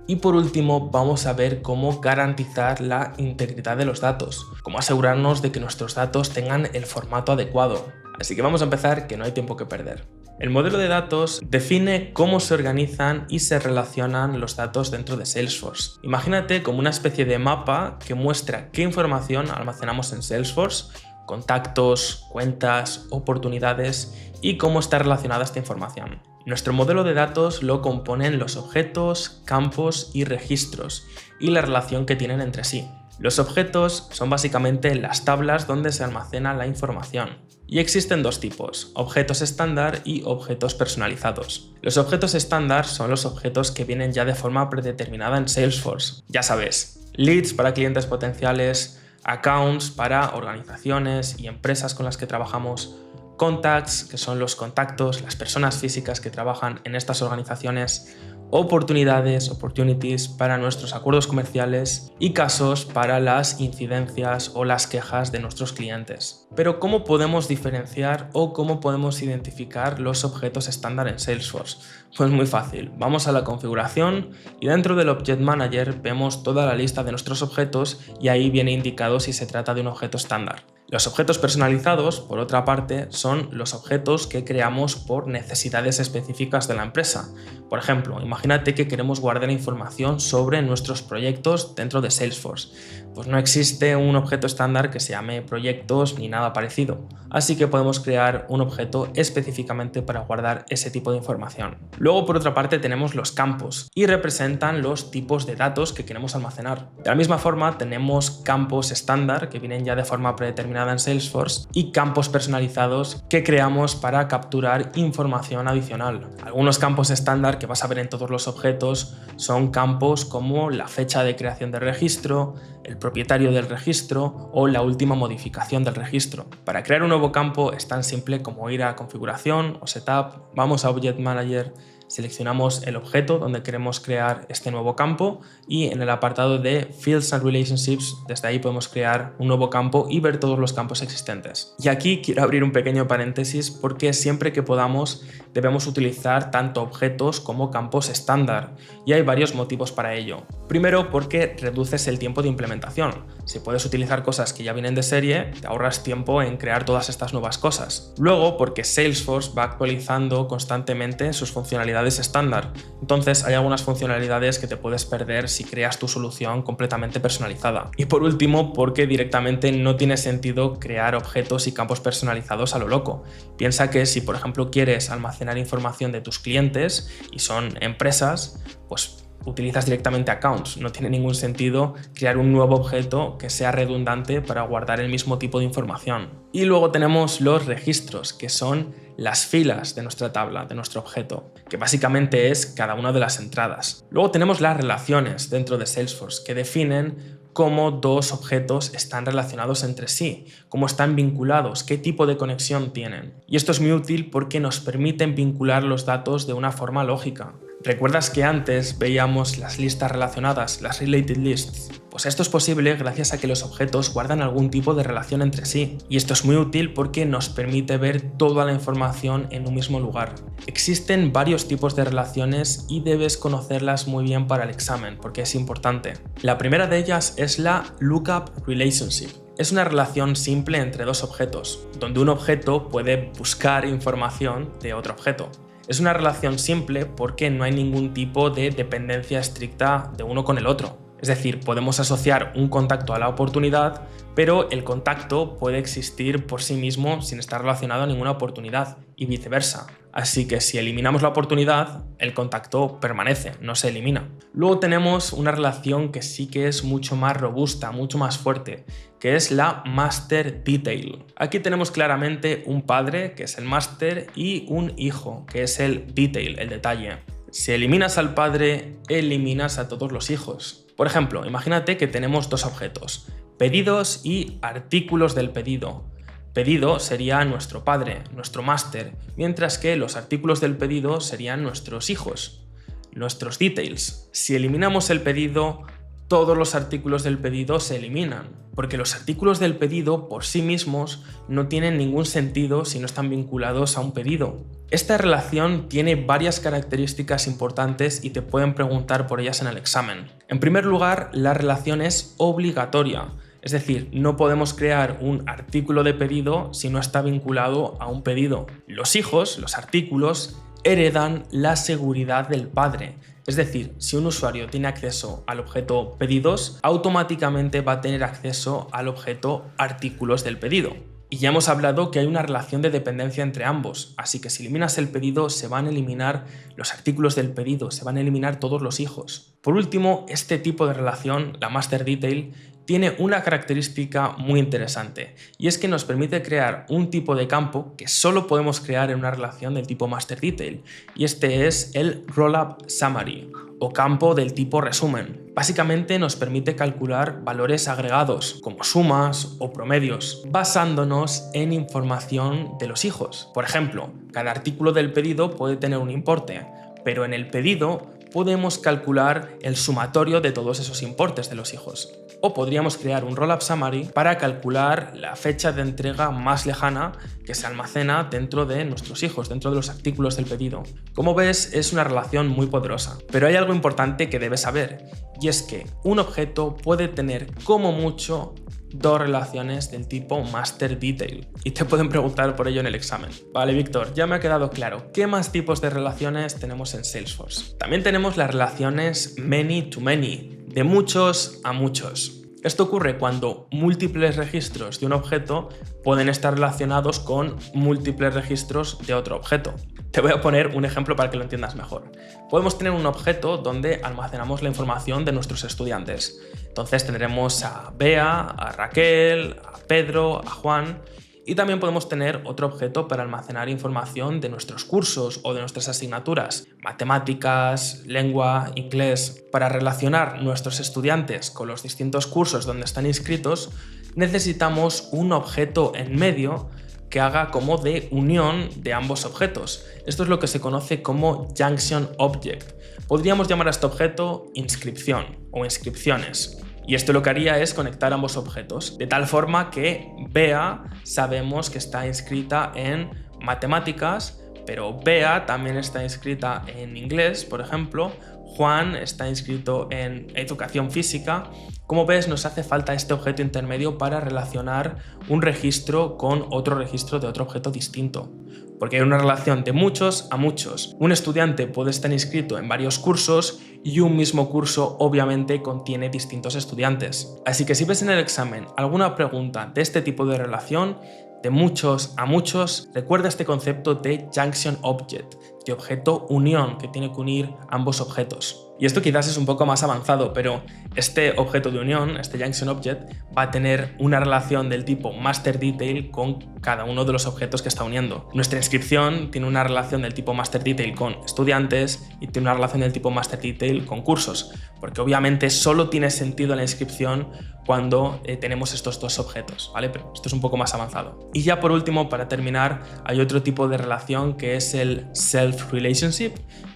Y por último vamos a ver cómo garantizar la integridad de los datos, cómo asegurarnos de que nuestros datos tengan el formato adecuado. Así que vamos a empezar, que no hay tiempo que perder. El modelo de datos define cómo se organizan y se relacionan los datos dentro de Salesforce. Imagínate como una especie de mapa que muestra qué información almacenamos en Salesforce, contactos, cuentas, oportunidades y cómo está relacionada esta información. Nuestro modelo de datos lo componen los objetos, campos y registros y la relación que tienen entre sí. Los objetos son básicamente las tablas donde se almacena la información. Y existen dos tipos, objetos estándar y objetos personalizados. Los objetos estándar son los objetos que vienen ya de forma predeterminada en Salesforce. Ya sabes, leads para clientes potenciales, accounts para organizaciones y empresas con las que trabajamos, contacts, que son los contactos, las personas físicas que trabajan en estas organizaciones, oportunidades, opportunities para nuestros acuerdos comerciales y casos para las incidencias o las quejas de nuestros clientes. Pero ¿cómo podemos diferenciar o cómo podemos identificar los objetos estándar en Salesforce? Pues muy fácil, vamos a la configuración y dentro del Object Manager vemos toda la lista de nuestros objetos y ahí viene indicado si se trata de un objeto estándar. Los objetos personalizados, por otra parte, son los objetos que creamos por necesidades específicas de la empresa. Por ejemplo, imagínate que queremos guardar información sobre nuestros proyectos dentro de Salesforce. Pues no existe un objeto estándar que se llame proyectos ni nada parecido, así que podemos crear un objeto específicamente para guardar ese tipo de información. Luego, por otra parte, tenemos los campos y representan los tipos de datos que queremos almacenar. De la misma forma, tenemos campos estándar que vienen ya de forma predeterminada en Salesforce y campos personalizados que creamos para capturar información adicional. Algunos campos estándar que vas a ver en todos los objetos son campos como la fecha de creación del registro, el propietario del registro o la última modificación del registro. Para crear un nuevo campo es tan simple como ir a configuración o setup, vamos a Object Manager, seleccionamos el objeto donde queremos crear este nuevo campo y en el apartado de Fields and Relationships, desde ahí podemos crear un nuevo campo y ver todos los campos existentes. Y aquí quiero abrir un pequeño paréntesis porque siempre que podamos debemos utilizar tanto objetos como campos estándar y hay varios motivos para ello. Primero, porque reduces el tiempo de implementación. Si puedes utilizar cosas que ya vienen de serie, te ahorras tiempo en crear todas estas nuevas cosas. Luego, porque Salesforce va actualizando constantemente sus funcionalidades estándar. Entonces, hay algunas funcionalidades que te puedes perder si creas tu solución completamente personalizada. Y por último, porque directamente no tiene sentido crear objetos y campos personalizados a lo loco. Piensa que si, por ejemplo, quieres almacenar información de tus clientes y son empresas, pues utilizas directamente accounts. No tiene ningún sentido crear un nuevo objeto que sea redundante para guardar el mismo tipo de información. Y luego tenemos los registros, que son las filas de nuestra tabla, de nuestro objeto, que básicamente es cada una de las entradas. Luego tenemos las relaciones dentro de Salesforce, que definen cómo dos objetos están relacionados entre sí, cómo están vinculados, qué tipo de conexión tienen. Y esto es muy útil porque nos permiten vincular los datos de una forma lógica. ¿Recuerdas que antes veíamos las listas relacionadas, las related lists? Pues esto es posible gracias a que los objetos guardan algún tipo de relación entre sí. Y esto es muy útil porque nos permite ver toda la información en un mismo lugar. Existen varios tipos de relaciones y debes conocerlas muy bien para el examen, porque es importante. La primera de ellas es la Lookup Relationship. Es una relación simple entre dos objetos, donde un objeto puede buscar información de otro objeto. Es una relación simple porque no hay ningún tipo de dependencia estricta de uno con el otro. Es decir, podemos asociar un contacto a la oportunidad, pero el contacto puede existir por sí mismo sin estar relacionado a ninguna oportunidad y viceversa. Así que si eliminamos la oportunidad, el contacto permanece, no se elimina. Luego tenemos una relación que sí que es mucho más robusta, mucho más fuerte, que es la Master Detail. Aquí tenemos claramente un padre, que es el Master, y un hijo, que es el Detail, el detalle. Si eliminas al padre, eliminas a todos los hijos. Por ejemplo, imagínate que tenemos dos objetos, pedidos y artículos del pedido. Pedido sería nuestro padre, nuestro máster, mientras que los artículos del pedido serían nuestros hijos, nuestros details. Si eliminamos el pedido, todos los artículos del pedido se eliminan, porque los artículos del pedido por sí mismos no tienen ningún sentido si no están vinculados a un pedido. Esta relación tiene varias características importantes y te pueden preguntar por ellas en el examen. En primer lugar, la relación es obligatoria. Es decir, no podemos crear un artículo de pedido si no está vinculado a un pedido. Los hijos, los artículos, heredan la seguridad del padre. Es decir, si un usuario tiene acceso al objeto pedidos, automáticamente va a tener acceso al objeto artículos del pedido. Y ya hemos hablado que hay una relación de dependencia entre ambos, así que si eliminas el pedido se van a eliminar los artículos del pedido, se van a eliminar todos los hijos. Por último, este tipo de relación, la Master Detail, tiene una característica muy interesante y es que nos permite crear un tipo de campo que solo podemos crear en una relación del tipo Master Detail y este es el Rollup Summary o campo del tipo resumen. Básicamente nos permite calcular valores agregados como sumas o promedios basándonos en información de los hijos. Por ejemplo, cada artículo del pedido puede tener un importe, pero en el pedido podemos calcular el sumatorio de todos esos importes de los hijos. O podríamos crear un Rollup Summary para calcular la fecha de entrega más lejana que se almacena dentro de nuestros hijos, dentro de los artículos del pedido. Como ves, es una relación muy poderosa. Pero hay algo importante que debes saber, y es que un objeto puede tener como mucho dos relaciones del tipo master detail, y te pueden preguntar por ello en el examen. Vale, Víctor, ya me ha quedado claro. ¿Qué más tipos de relaciones tenemos en Salesforce? También tenemos las relaciones many to many, de muchos a muchos. Esto ocurre cuando múltiples registros de un objeto pueden estar relacionados con múltiples registros de otro objeto. Te voy a poner un ejemplo para que lo entiendas mejor. Podemos tener un objeto donde almacenamos la información de nuestros estudiantes. Entonces tendremos a Bea, a Raquel, a Pedro, a Juan, y también podemos tener otro objeto para almacenar información de nuestros cursos o de nuestras asignaturas, matemáticas, lengua, inglés. Para relacionar nuestros estudiantes con los distintos cursos donde están inscritos, necesitamos un objeto en medio que haga como de unión de ambos objetos. Esto es lo que se conoce como Junction Object. Podríamos llamar a este objeto inscripción o inscripciones. Y esto lo que haría es conectar ambos objetos, de tal forma que Bea sabemos que está inscrita en matemáticas, pero Bea también está inscrita en inglés, por ejemplo. Juan está inscrito en educación física. Como ves, nos hace falta este objeto intermedio para relacionar un registro con otro registro de otro objeto distinto, porque hay una relación de muchos a muchos. Un estudiante puede estar inscrito en varios cursos y un mismo curso obviamente contiene distintos estudiantes. Así que si ves en el examen alguna pregunta de este tipo de relación, de muchos a muchos, recuerda este concepto de Junction Object, de objeto unión, que tiene que unir ambos objetos. Y esto quizás es un poco más avanzado, pero este objeto de unión, este Junction Object, va a tener una relación del tipo master detail con cada uno de los objetos que está uniendo. Nuestra inscripción tiene una relación del tipo master detail con estudiantes y tiene una relación del tipo master detail con cursos, porque obviamente solo tiene sentido la inscripción cuando tenemos estos dos objetos, ¿vale? Pero esto es un poco más avanzado. Y ya por último, para terminar, hay otro tipo de relación que es el self-relationship,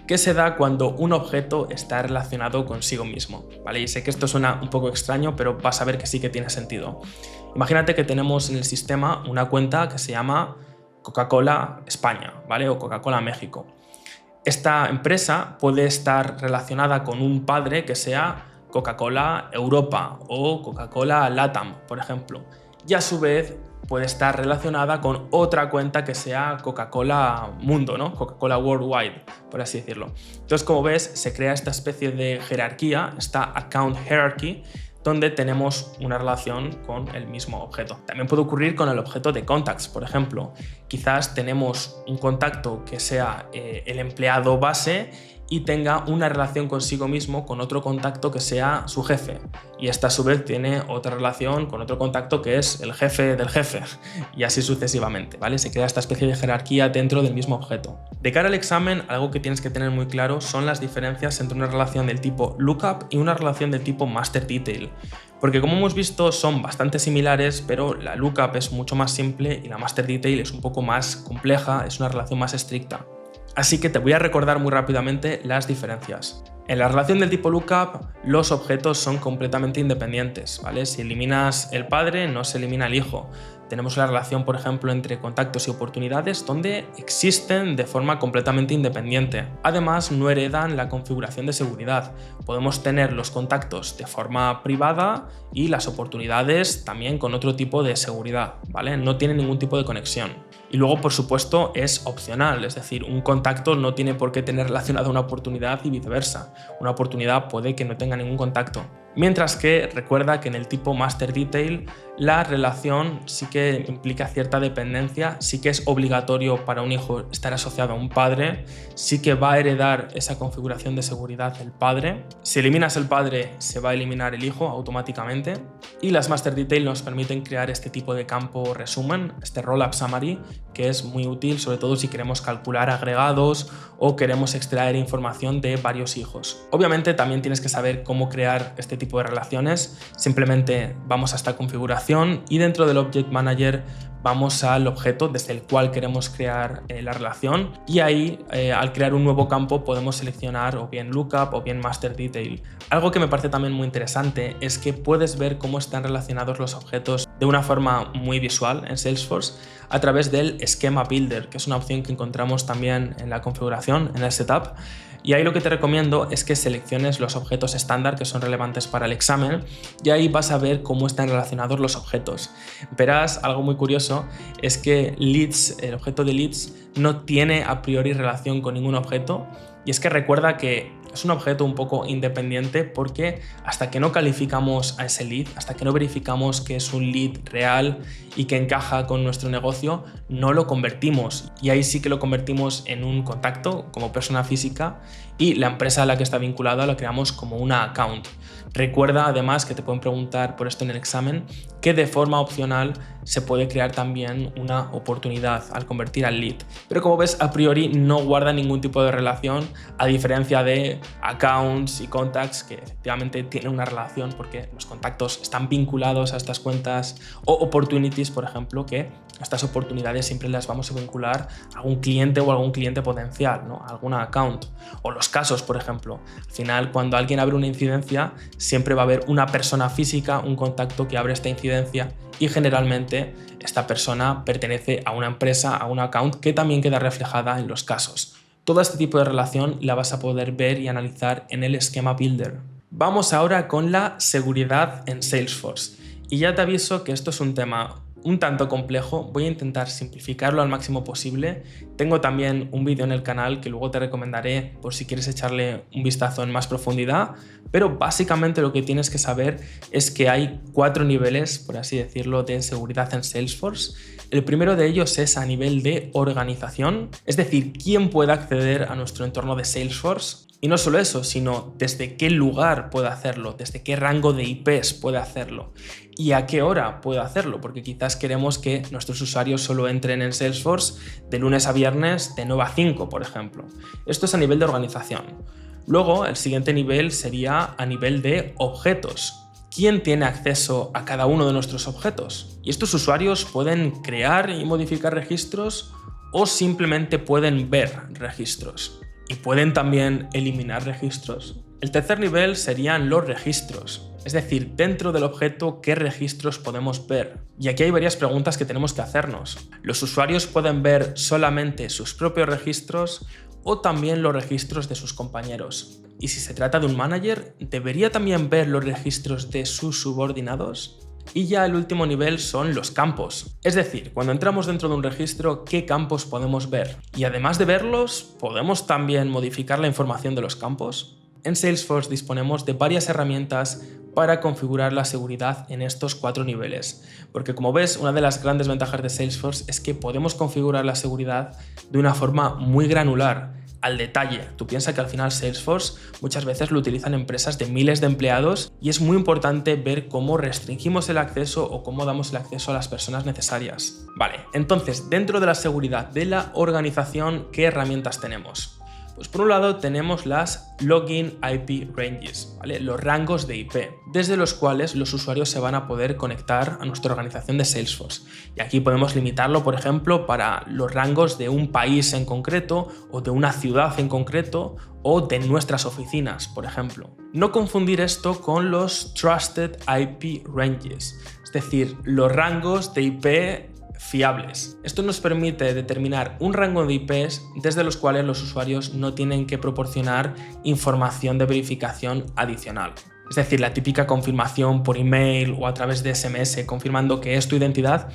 que se da cuando un objeto está relacionado consigo mismo, ¿vale? Y sé que esto suena un poco extraño, pero vas a ver que sí que tiene sentido. Imagínate que tenemos en el sistema una cuenta que se llama Coca-Cola España, ¿vale? O Coca-Cola México. Esta empresa puede estar relacionada con un padre que sea Coca-Cola Europa o Coca-Cola Latam, por ejemplo. Y a su vez puede estar relacionada con otra cuenta que sea Coca-Cola Mundo, ¿no? Coca-Cola Worldwide, por así decirlo. Entonces, como ves, se crea esta especie de jerarquía, esta account hierarchy, donde tenemos una relación con el mismo objeto. También puede ocurrir con el objeto de contacts, por ejemplo. Quizás tenemos un contacto que sea el empleado base y tenga una relación consigo mismo con otro contacto que sea su jefe. Y esta a su vez tiene otra relación con otro contacto que es el jefe del jefe. Y así sucesivamente, ¿vale? Se crea esta especie de jerarquía dentro del mismo objeto. De cara al examen, algo que tienes que tener muy claro son las diferencias entre una relación del tipo lookup y una relación del tipo master detail. Porque como hemos visto son bastante similares, pero la lookup es mucho más simple y la master detail es un poco más compleja, es una relación más estricta. Así que te voy a recordar muy rápidamente las diferencias. En la relación del tipo lookup, los objetos son completamente independientes, ¿vale? Si eliminas el padre, no se elimina el hijo. Tenemos la relación, por ejemplo, entre contactos y oportunidades donde existen de forma completamente independiente. Además, no heredan la configuración de seguridad. Podemos tener los contactos de forma privada y las oportunidades también con otro tipo de seguridad, ¿vale? No tienen ningún tipo de conexión. Y luego, por supuesto, es opcional, es decir, un contacto no tiene por qué tener relacionada una oportunidad y viceversa. Una oportunidad puede que no tenga ningún contacto. Mientras que recuerda que en el tipo master detail la relación sí que implica cierta dependencia, sí que es obligatorio para un hijo estar asociado a un padre, sí que va a heredar esa configuración de seguridad del padre. Si eliminas el padre, se va a eliminar el hijo automáticamente. Y las master detail nos permiten crear este tipo de campo resumen, este rollup summary, que es muy útil sobre todo si queremos calcular agregados o queremos extraer información de varios hijos. Obviamente también tienes que saber cómo crear este tipo de relaciones. Simplemente vamos a esta configuración y dentro del Object Manager vamos al objeto desde el cual queremos crear la relación y ahí al crear un nuevo campo podemos seleccionar o bien Lookup o bien Master Detail. Algo que me parece también muy interesante es que puedes ver cómo están relacionados los objetos de una forma muy visual en Salesforce a través del Schema Builder, que es una opción que encontramos también en la configuración, en el setup. Y ahí lo que te recomiendo es que selecciones los objetos estándar que son relevantes para el examen y ahí vas a ver cómo están relacionados los objetos. Verás algo muy curioso, es que leads, el objeto de leads no tiene a priori relación con ningún objeto y es que recuerda que es un objeto un poco independiente porque hasta que no calificamos a ese lead, hasta que no verificamos que es un lead real y que encaja con nuestro negocio, no lo convertimos. Y ahí sí que lo convertimos en un contacto como persona física y la empresa a la que está vinculada la creamos como una account. Recuerda además que te pueden preguntar por esto en el examen que de forma opcional se puede crear también una oportunidad al convertir al lead. Pero como ves, a priori no guarda ningún tipo de relación, a diferencia de accounts y contacts que efectivamente tienen una relación porque los contactos están vinculados a estas cuentas, o opportunities, por ejemplo, que estas oportunidades siempre las vamos a vincular a algún cliente o a algún cliente potencial, ¿no? A alguna account. O los casos, por ejemplo. Al final, cuando alguien abre una incidencia, siempre va a haber una persona física, un contacto que abre esta incidencia y generalmente esta persona pertenece a una empresa, a una account que también queda reflejada en los casos. Todo este tipo de relación la vas a poder ver y analizar en el Schema Builder. Vamos ahora con la seguridad en Salesforce. Y ya te aviso que esto es un tema un tanto complejo, voy a intentar simplificarlo al máximo posible. Tengo también un vídeo en el canal que luego te recomendaré por si quieres echarle un vistazo en más profundidad, pero básicamente lo que tienes que saber es que hay 4 niveles, por así decirlo, de seguridad en Salesforce. El primero de ellos es a nivel de organización, es decir, quién puede acceder a nuestro entorno de Salesforce. Y no solo eso, sino desde qué lugar puede hacerlo, desde qué rango de IPs puede hacerlo y a qué hora puede hacerlo, porque quizás queremos que nuestros usuarios solo entren en Salesforce de lunes a viernes de 9 a 5, por ejemplo. Esto es a nivel de organización. Luego, el siguiente nivel sería a nivel de objetos. ¿Quién tiene acceso a cada uno de nuestros objetos? Y estos usuarios pueden crear y modificar registros o simplemente pueden ver registros. Y pueden también eliminar registros. El tercer nivel serían los registros, es decir, dentro del objeto qué registros podemos ver. Y aquí hay varias preguntas que tenemos que hacernos. ¿Los usuarios pueden ver solamente sus propios registros o también los registros de sus compañeros? Y si se trata de un manager, ¿debería también ver los registros de sus subordinados? Y ya el último nivel son los campos, es decir, cuando entramos dentro de un registro, ¿qué campos podemos ver? Y además de verlos, ¿podemos también modificar la información de los campos? En Salesforce disponemos de varias herramientas para configurar la seguridad en estos 4 niveles, porque como ves, una de las grandes ventajas de Salesforce es que podemos configurar la seguridad de una forma muy granular, al detalle. Tú piensas que al final Salesforce muchas veces lo utilizan empresas de miles de empleados y es muy importante ver cómo restringimos el acceso o cómo damos el acceso a las personas necesarias. Vale, entonces dentro de la seguridad de la organización, ¿qué herramientas tenemos? Pues por un lado tenemos las Login IP Ranges, ¿vale? Los rangos de IP, desde los cuales los usuarios se van a poder conectar a nuestra organización de Salesforce. Y aquí podemos limitarlo, por ejemplo, para los rangos de un país en concreto o de una ciudad en concreto o de nuestras oficinas, por ejemplo. No confundir esto con los Trusted IP Ranges, es decir, los rangos de IP fiables. Esto nos permite determinar un rango de IPs desde los cuales los usuarios no tienen que proporcionar información de verificación adicional. Es decir, la típica confirmación por email o a través de SMS confirmando que es tu identidad.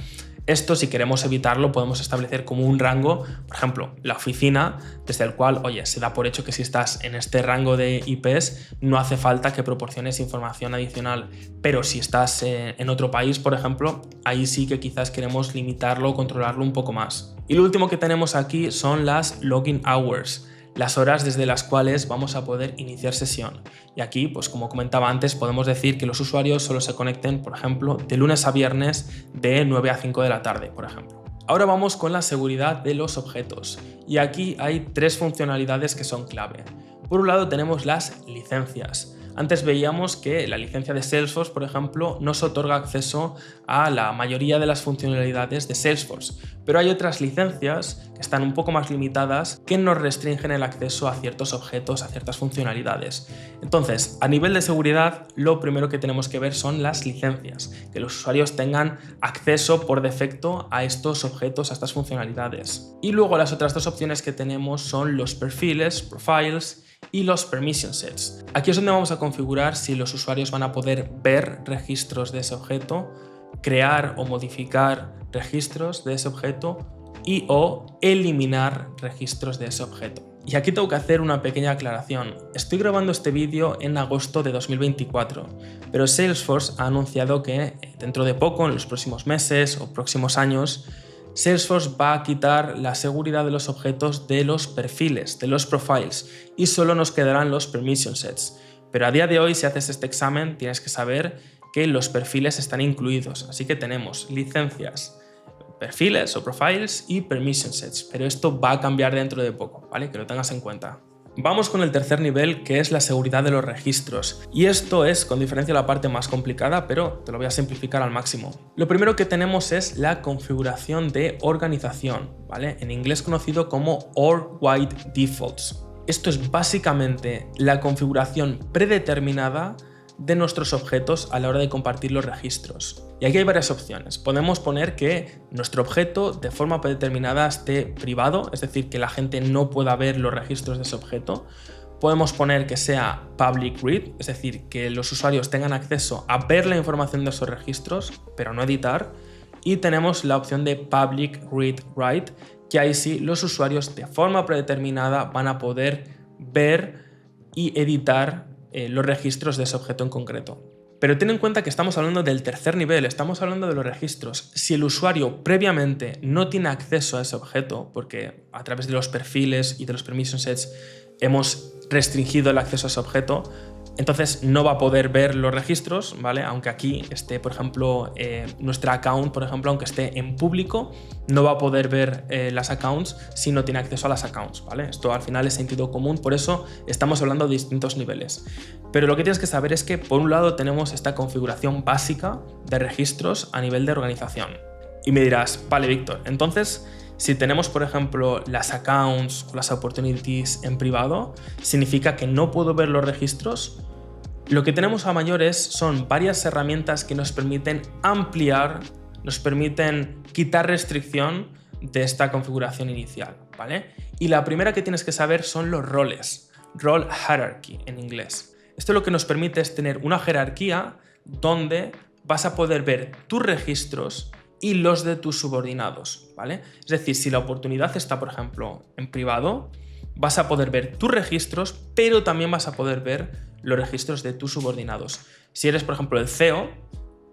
Esto, si queremos evitarlo, podemos establecer como un rango, por ejemplo, la oficina, desde el cual, oye, se da por hecho que si estás en este rango de IPs, no hace falta que proporciones información adicional. Pero si estás en otro país, por ejemplo, ahí sí que quizás queremos limitarlo o controlarlo un poco más. Y lo último que tenemos aquí son las login hours, las horas desde las cuales vamos a poder iniciar sesión. Y aquí, pues como comentaba antes, podemos decir que los usuarios solo se conecten, por ejemplo, de lunes a viernes de 9 a 5 de la tarde, por ejemplo. Ahora vamos con la seguridad de los objetos. Y aquí hay 3 funcionalidades que son clave. Por un lado tenemos las licencias. Antes veíamos que la licencia de Salesforce, por ejemplo, nos otorga acceso a la mayoría de las funcionalidades de Salesforce, pero hay otras licencias que están un poco más limitadas que nos restringen el acceso a ciertos objetos, a ciertas funcionalidades. Entonces, a nivel de seguridad, lo primero que tenemos que ver son las licencias, que los usuarios tengan acceso por defecto a estos objetos, a estas funcionalidades. Y luego las otras dos opciones que tenemos son los perfiles, profiles, y los permission sets. Aquí es donde vamos a configurar si los usuarios van a poder ver registros de ese objeto, crear o modificar registros de ese objeto y o eliminar registros de ese objeto. Y aquí tengo que hacer una pequeña aclaración. Estoy grabando este vídeo en agosto de 2024, pero Salesforce ha anunciado que dentro de poco, en los próximos meses o próximos años, Salesforce va a quitar la seguridad de los objetos de los perfiles, de los profiles, y solo nos quedarán los permission sets. Pero a día de hoy, si haces este examen, tienes que saber que los perfiles están incluidos. Así que tenemos licencias, perfiles o profiles y permission sets. Pero esto va a cambiar dentro de poco, ¿vale? Que lo tengas en cuenta. Vamos con el tercer nivel, que es la seguridad de los registros. Y esto es, con diferencia, la parte más complicada, pero te lo voy a simplificar al máximo. Lo primero que tenemos es la configuración de organización, ¿vale? En inglés conocido como Org Wide Defaults. Esto es básicamente la configuración predeterminada de nuestros objetos a la hora de compartir los registros. Y aquí hay varias opciones. Podemos poner que nuestro objeto de forma predeterminada esté privado, es decir, que la gente no pueda ver los registros de ese objeto. Podemos poner que sea public read, es decir, que los usuarios tengan acceso a ver la información de esos registros, pero no editar. Y tenemos la opción de public read write, que ahí sí los usuarios de forma predeterminada van a poder ver y editar los registros de ese objeto en concreto. Pero ten en cuenta que estamos hablando del tercer nivel, estamos hablando de los registros. Si el usuario previamente no tiene acceso a ese objeto, porque a través de los perfiles y de los permission sets hemos restringido el acceso a ese objeto, entonces no va a poder ver los registros, ¿vale? Aunque aquí esté, por ejemplo, nuestra account, por ejemplo, aunque esté en público, no va a poder ver las accounts si no tiene acceso a las accounts, ¿vale? Esto al final es sentido común, por eso estamos hablando de distintos niveles. Pero lo que tienes que saber es que, por un lado, tenemos esta configuración básica de registros a nivel de organización. Y me dirás, vale, Víctor, entonces, si tenemos, por ejemplo, las accounts o las opportunities en privado, ¿significa que no puedo ver los registros? Lo que tenemos a mayores son varias herramientas que nos permiten ampliar, nos permiten quitar restricción de esta configuración inicial, ¿vale? Y la primera que tienes que saber son los roles, role hierarchy en inglés. Esto lo que nos permite es tener una jerarquía donde vas a poder ver tus registros y los de tus subordinados, ¿vale? Es decir, si la oportunidad está, por ejemplo, en privado, vas a poder ver tus registros, pero también vas a poder ver los registros de tus subordinados. Si eres, por ejemplo, el CEO,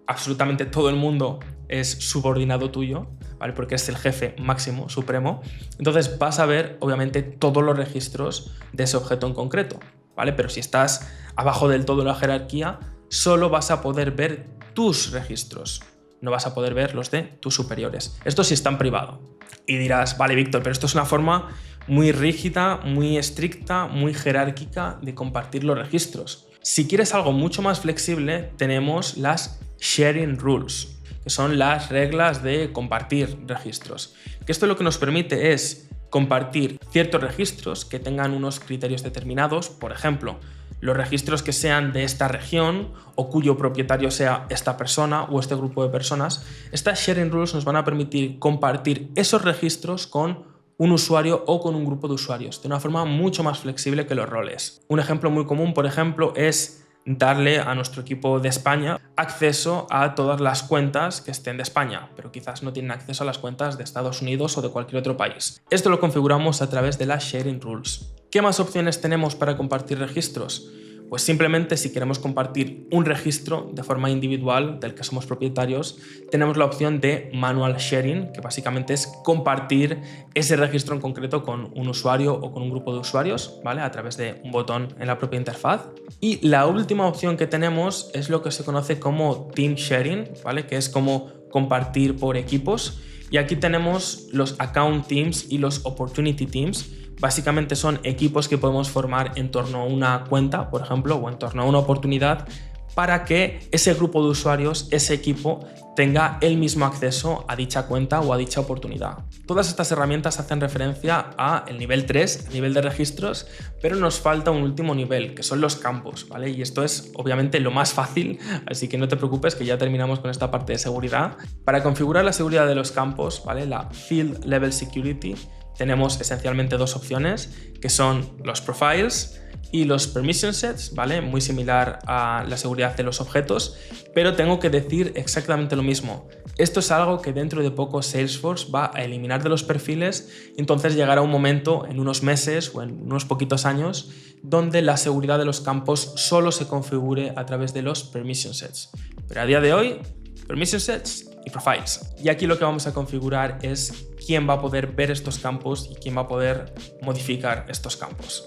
absolutamente todo el mundo es subordinado tuyo, ¿vale? Porque es el jefe máximo, supremo. Entonces vas a ver, obviamente, todos los registros de ese objeto en concreto, ¿vale? Pero si estás abajo del todo en la jerarquía, solo vas a poder ver tus registros. No vas a poder ver los de tus superiores. Esto sí está en privado. Y dirás, vale, Víctor, pero esto es una forma muy rígida, muy estricta, muy jerárquica de compartir los registros. Si quieres algo mucho más flexible, tenemos las sharing rules, que son las reglas de compartir registros. Que esto lo que nos permite es compartir ciertos registros que tengan unos criterios determinados, por ejemplo, los registros que sean de esta región o cuyo propietario sea esta persona o este grupo de personas. Estas sharing rules nos van a permitir compartir esos registros con un usuario o con un grupo de usuarios de una forma mucho más flexible que los roles. Un ejemplo muy común, por ejemplo, es darle a nuestro equipo de España acceso a todas las cuentas que estén de España, pero quizás no tienen acceso a las cuentas de Estados Unidos o de cualquier otro país. Esto lo configuramos a través de las sharing rules. ¿Qué más opciones tenemos para compartir registros? Pues simplemente si queremos compartir un registro de forma individual del que somos propietarios, tenemos la opción de manual sharing, que básicamente es compartir ese registro en concreto con un usuario o con un grupo de usuarios, ¿vale? A través de un botón en la propia interfaz. Y la última opción que tenemos es lo que se conoce como team sharing, ¿vale? Que es como compartir por equipos. Y aquí tenemos los account teams y los opportunity teams. básicamente son equipos que podemos formar en torno a una cuenta, por ejemplo, o en torno a una oportunidad, para que ese grupo de usuarios, ese equipo, tenga el mismo acceso a dicha cuenta o a dicha oportunidad. Todas estas herramientas hacen referencia al nivel 3, nivel de registros, pero nos falta un último nivel, que son los campos, ¿vale? Y esto es obviamente lo más fácil, así que no te preocupes que ya terminamos con esta parte de seguridad. Para configurar la seguridad de los campos, ¿vale? La Field Level Security, tenemos esencialmente dos opciones, que son los profiles y los permission sets, ¿vale? Muy similar a la seguridad de los objetos, pero tengo que decir exactamente lo mismo. Esto es algo que dentro de poco Salesforce va a eliminar de los perfiles, entonces llegará un momento en unos meses o en unos poquitos años donde la seguridad de los campos solo se configure a través de los permission sets. Pero a día de hoy, permission sets y profiles. Y aquí lo que vamos a configurar es quién va a poder ver estos campos y quién va a poder modificar estos campos.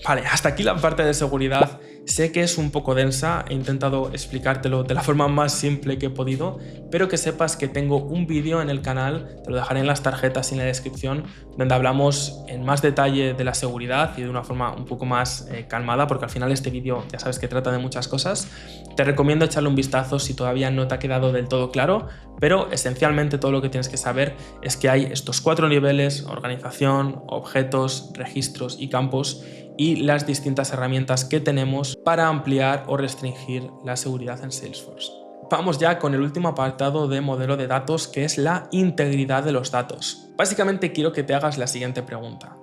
Vale, hasta aquí la parte de seguridad. Sé que es un poco densa, he intentado explicártelo de la forma más simple que he podido, pero que sepas que tengo un vídeo en el canal, te lo dejaré en las tarjetas y en la descripción, donde hablamos en más detalle de la seguridad y de una forma un poco más calmada, porque al final este vídeo ya sabes que trata de muchas cosas. Te recomiendo echarle un vistazo si todavía no te ha quedado del todo claro, pero esencialmente todo lo que tienes que saber es que hay estos 4 niveles: organización, objetos, registros y campos, y las distintas herramientas que tenemos para ampliar o restringir la seguridad en Salesforce. Vamos ya con el último apartado de modelo de datos, que es la integridad de los datos. Básicamente quiero que te hagas la siguiente pregunta: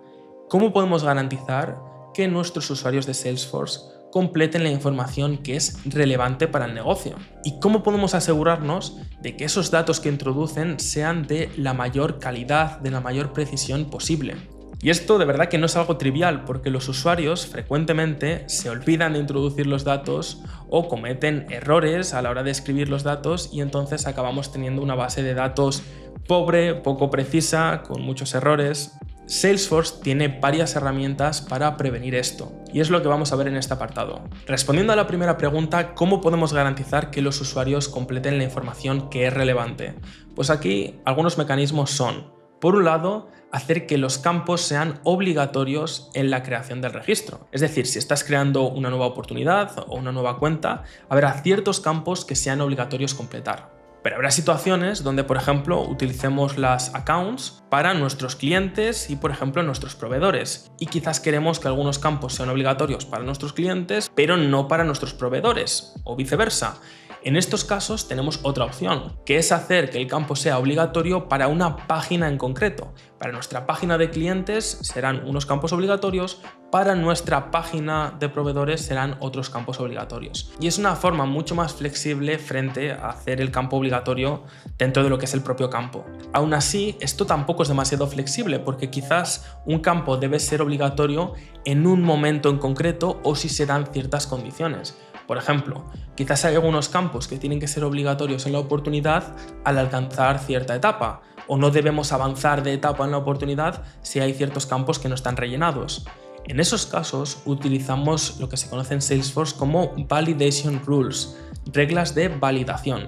¿cómo podemos garantizar que nuestros usuarios de Salesforce completen la información que es relevante para el negocio? ¿Y cómo podemos asegurarnos de que esos datos que introducen sean de la mayor calidad, de la mayor precisión posible? Y esto de verdad que no es algo trivial, porque los usuarios frecuentemente se olvidan de introducir los datos o cometen errores a la hora de escribir los datos, y entonces acabamos teniendo una base de datos pobre, poco precisa, con muchos errores. Salesforce tiene varias herramientas para prevenir esto, y es lo que vamos a ver en este apartado. Respondiendo a la primera pregunta, ¿cómo podemos garantizar que los usuarios completen la información que es relevante? Pues aquí algunos mecanismos son: por un lado, hacer que los campos sean obligatorios en la creación del registro. Es decir, si estás creando una nueva oportunidad o una nueva cuenta, habrá ciertos campos que sean obligatorios completar. Pero habrá situaciones donde, por ejemplo, utilicemos las accounts para nuestros clientes y, por ejemplo, nuestros proveedores. Y quizás queremos que algunos campos sean obligatorios para nuestros clientes, pero no para nuestros proveedores, o viceversa. En estos casos tenemos otra opción, que es hacer que el campo sea obligatorio para una página en concreto. Para nuestra página de clientes serán unos campos obligatorios, para nuestra página de proveedores serán otros campos obligatorios. Y es una forma mucho más flexible frente a hacer el campo obligatorio dentro de lo que es el propio campo. Aún así, esto tampoco es demasiado flexible, porque quizás un campo debe ser obligatorio en un momento en concreto o si se dan ciertas condiciones. Por ejemplo, quizás hay algunos campos que tienen que ser obligatorios en la oportunidad al alcanzar cierta etapa, o no debemos avanzar de etapa en la oportunidad si hay ciertos campos que no están rellenados. En esos casos utilizamos lo que se conoce en Salesforce como Validation Rules, reglas de validación,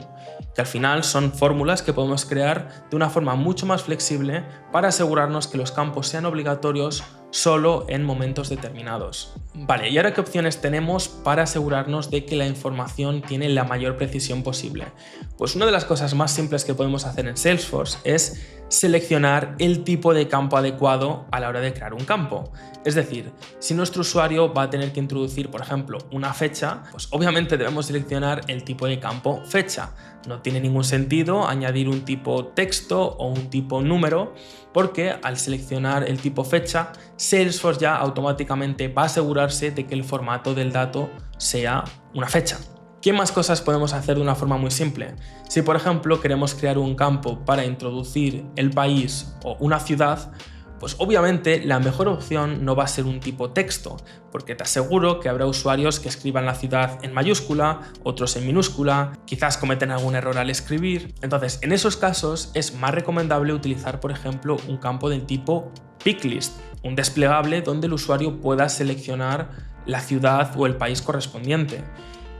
que al final son fórmulas que podemos crear de una forma mucho más flexible para asegurarnos que los campos sean obligatorios solo en momentos determinados. Vale, ¿y ahora qué opciones tenemos para asegurarnos de que la información tiene la mayor precisión posible? Pues una de las cosas más simples que podemos hacer en Salesforce es seleccionar el tipo de campo adecuado a la hora de crear un campo. Es decir, si nuestro usuario va a tener que introducir, por ejemplo, una fecha, pues obviamente debemos seleccionar el tipo de campo fecha. No tiene ningún sentido añadir un tipo texto o un tipo número, porque al seleccionar el tipo fecha, Salesforce ya automáticamente va a asegurarse de que el formato del dato sea una fecha. ¿Qué más cosas podemos hacer de una forma muy simple? Si, por ejemplo, queremos crear un campo para introducir el país o una ciudad, pues obviamente la mejor opción no va a ser un tipo texto, porque te aseguro que habrá usuarios que escriban la ciudad en mayúscula, otros en minúscula, quizás cometen algún error al escribir. Entonces, en esos casos es más recomendable utilizar, por ejemplo, un campo del tipo picklist, un desplegable donde el usuario pueda seleccionar la ciudad o el país correspondiente.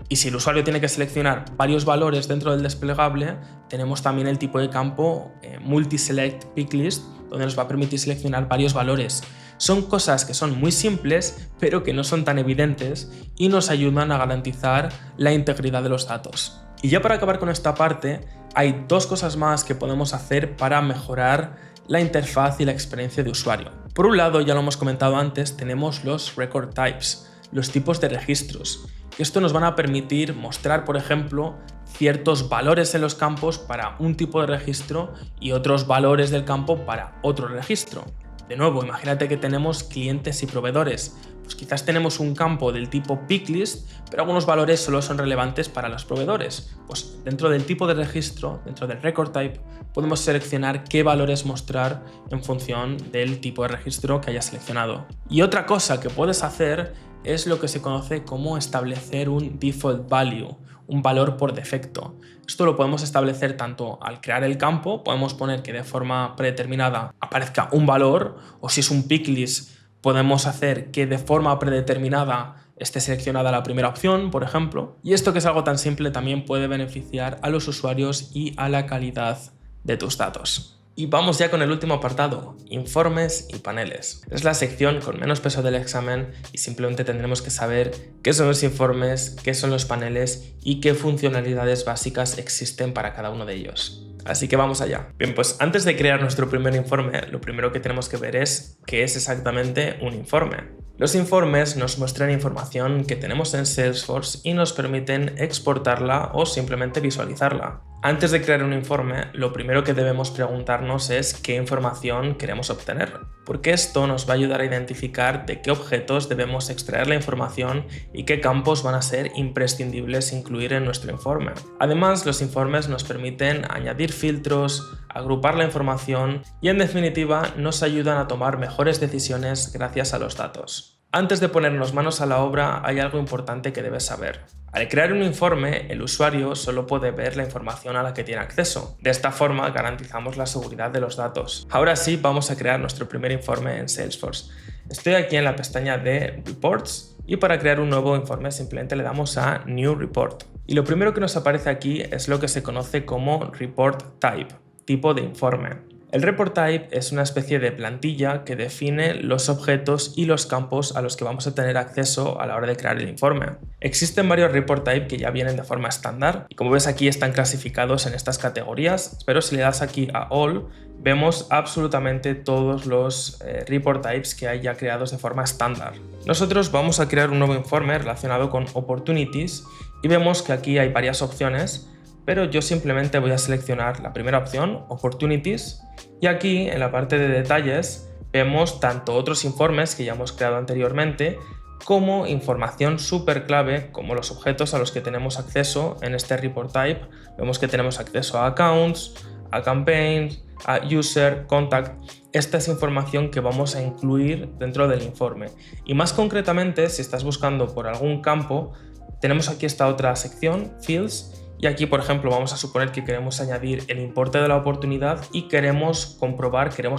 Y si el usuario tiene que seleccionar varios valores dentro del desplegable, tenemos también el tipo de campo multi-select picklist, donde nos va a permitir seleccionar varios valores. Son cosas que son muy simples, pero que no son tan evidentes y nos ayudan a garantizar la integridad de los datos. Y ya para acabar con esta parte, hay dos cosas más que podemos hacer para mejorar la interfaz y la experiencia de usuario. Por un lado, ya lo hemos comentado antes, tenemos los record types, los tipos de registros. Esto nos van a permitir mostrar, por ejemplo, ciertos valores en los campos para un tipo de registro y otros valores del campo para otro registro. De nuevo, imagínate que tenemos clientes y proveedores. Pues quizás tenemos un campo del tipo picklist, pero algunos valores solo son relevantes para los proveedores. Pues dentro del tipo de registro, dentro del record type, podemos seleccionar qué valores mostrar en función del tipo de registro que hayas seleccionado. Y otra cosa que puedes hacer es lo que se conoce como establecer un default value, un valor por defecto. Esto lo podemos establecer tanto al crear el campo, podemos poner que de forma predeterminada aparezca un valor, o si es un picklist, podemos hacer que de forma predeterminada esté seleccionada la primera opción, por ejemplo. Y esto, que es algo tan simple, también puede beneficiar a los usuarios y a la calidad de tus datos. Y vamos ya con el último apartado, informes y paneles. Es la sección con menos peso del examen y simplemente tendremos que saber qué son los informes, qué son los paneles y qué funcionalidades básicas existen para cada uno de ellos. Así que vamos allá. Bien, pues antes de crear nuestro primer informe, lo primero que tenemos que ver es qué es exactamente un informe. Los informes nos muestran información que tenemos en Salesforce y nos permiten exportarla o simplemente visualizarla. Antes de crear un informe, lo primero que debemos preguntarnos es qué información queremos obtener, porque esto nos va a ayudar a identificar de qué objetos debemos extraer la información y qué campos van a ser imprescindibles incluir en nuestro informe. Además, los informes nos permiten añadir filtros, agrupar la información y, en definitiva, nos ayudan a tomar mejores decisiones gracias a los datos. Antes de ponernos manos a la obra, hay algo importante que debes saber. Al crear un informe, el usuario solo puede ver la información a la que tiene acceso. De esta forma, garantizamos la seguridad de los datos. Ahora sí, vamos a crear nuestro primer informe en Salesforce. Estoy aquí en la pestaña de Reports y para crear un nuevo informe simplemente le damos a New Report. Y lo primero que nos aparece aquí es lo que se conoce como Report Type, tipo de informe. El report type es una especie de plantilla que define los objetos y los campos a los que vamos a tener acceso a la hora de crear el informe. Existen varios report type que ya vienen de forma estándar y, como ves, aquí están clasificados en estas categorías, pero si le das aquí a All, vemos absolutamente todos los report types que hay ya creados de forma estándar. Nosotros vamos a crear un nuevo informe relacionado con opportunities y vemos que aquí hay varias opciones, pero yo simplemente voy a seleccionar la primera opción, Opportunities, y aquí en la parte de detalles vemos tanto otros informes que ya hemos creado anteriormente como información súper clave como los objetos a los que tenemos acceso en este report type. Vemos que tenemos acceso a accounts, a campaigns, a user, contact. Esta es información que vamos a incluir dentro del informe. Y más concretamente, si estás buscando por algún campo, tenemos aquí esta otra sección, Fields, y aquí, por ejemplo, vamos a suponer que queremos añadir el importe de la oportunidad y queremos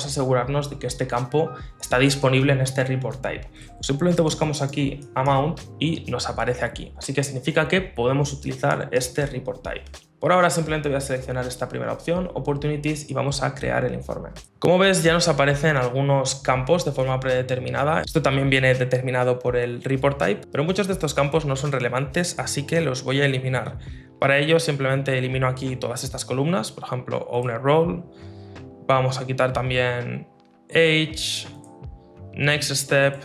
asegurarnos de que este campo está disponible en este report type. Simplemente buscamos aquí amount y nos aparece aquí. Así que significa que podemos utilizar este report type. Por ahora simplemente voy a seleccionar esta primera opción, Opportunities, y vamos a crear el informe. Como ves, ya nos aparecen algunos campos de forma predeterminada. Esto también viene determinado por el report type, pero muchos de estos campos no son relevantes, así que los voy a eliminar. Para ello simplemente elimino aquí todas estas columnas, por ejemplo, Owner Role. Vamos a quitar también Age, Next Step.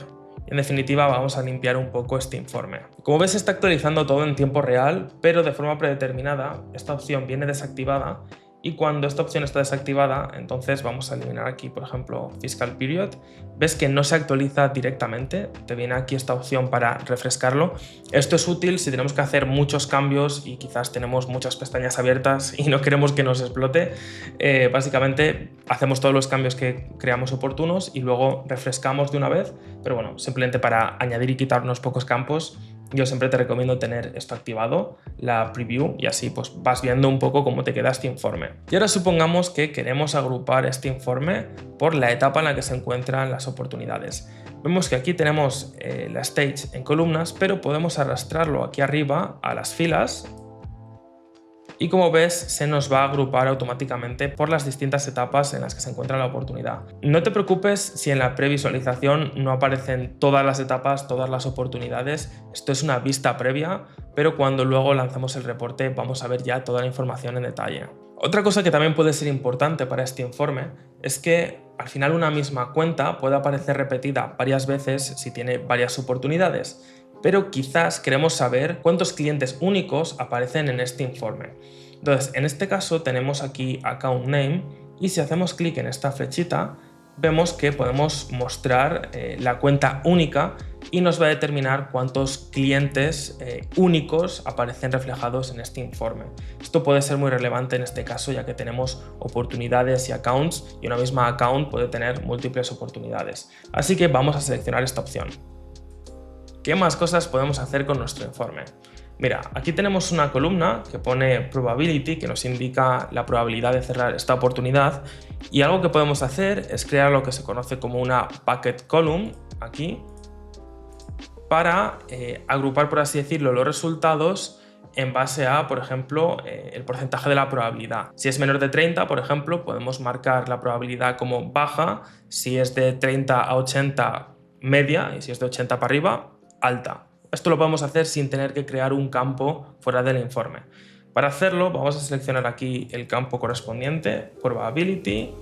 En definitiva, vamos a limpiar un poco este informe. Como ves, está actualizando todo en tiempo real, pero de forma predeterminada. Esta opción viene desactivada y cuando esta opción está desactivada, entonces vamos a eliminar aquí, por ejemplo, Fiscal Period. Ves que no se actualiza directamente, te viene aquí esta opción para refrescarlo. Esto es útil si tenemos que hacer muchos cambios y quizás tenemos muchas pestañas abiertas y no queremos que nos explote. Básicamente hacemos todos los cambios que creamos oportunos y luego refrescamos de una vez, pero bueno, simplemente para añadir y quitar unos pocos campos, yo siempre te recomiendo tener esto activado, la preview, y así pues vas viendo un poco cómo te queda este informe. Y ahora supongamos que queremos agrupar este informe por la etapa en la que se encuentran las oportunidades. Vemos que aquí tenemos la stage en columnas, pero podemos arrastrarlo aquí arriba a las filas Y como ves, se nos va a agrupar automáticamente por las distintas etapas en las que se encuentra la oportunidad. No te preocupes si en la previsualización no aparecen todas las etapas, todas las oportunidades. Esto es una vista previa, pero cuando luego lanzamos el reporte vamos a ver ya toda la información en detalle. Otra cosa que también puede ser importante para este informe es que al final una misma cuenta puede aparecer repetida varias veces si tiene varias oportunidades, pero quizás queremos saber cuántos clientes únicos aparecen en este informe. Entonces, en este caso tenemos aquí Account Name y si hacemos clic en esta flechita, vemos que podemos mostrar la cuenta única y nos va a determinar cuántos clientes únicos aparecen reflejados en este informe. Esto puede ser muy relevante en este caso, ya que tenemos oportunidades y accounts y una misma account puede tener múltiples oportunidades. Así que vamos a seleccionar esta opción. ¿Qué más cosas podemos hacer con nuestro informe? Mira, aquí tenemos una columna que pone Probability, que nos indica la probabilidad de cerrar esta oportunidad, y algo que podemos hacer es crear lo que se conoce como una Bucket Column, aquí, para agrupar, por así decirlo, los resultados en base a, por ejemplo, el porcentaje de la probabilidad. Si es menor de 30, por ejemplo, podemos marcar la probabilidad como baja, si es de 30 a 80, media, y si es de 80 para arriba, alta. Esto lo podemos hacer sin tener que crear un campo fuera del informe. Para hacerlo vamos a seleccionar aquí el campo correspondiente, Probability,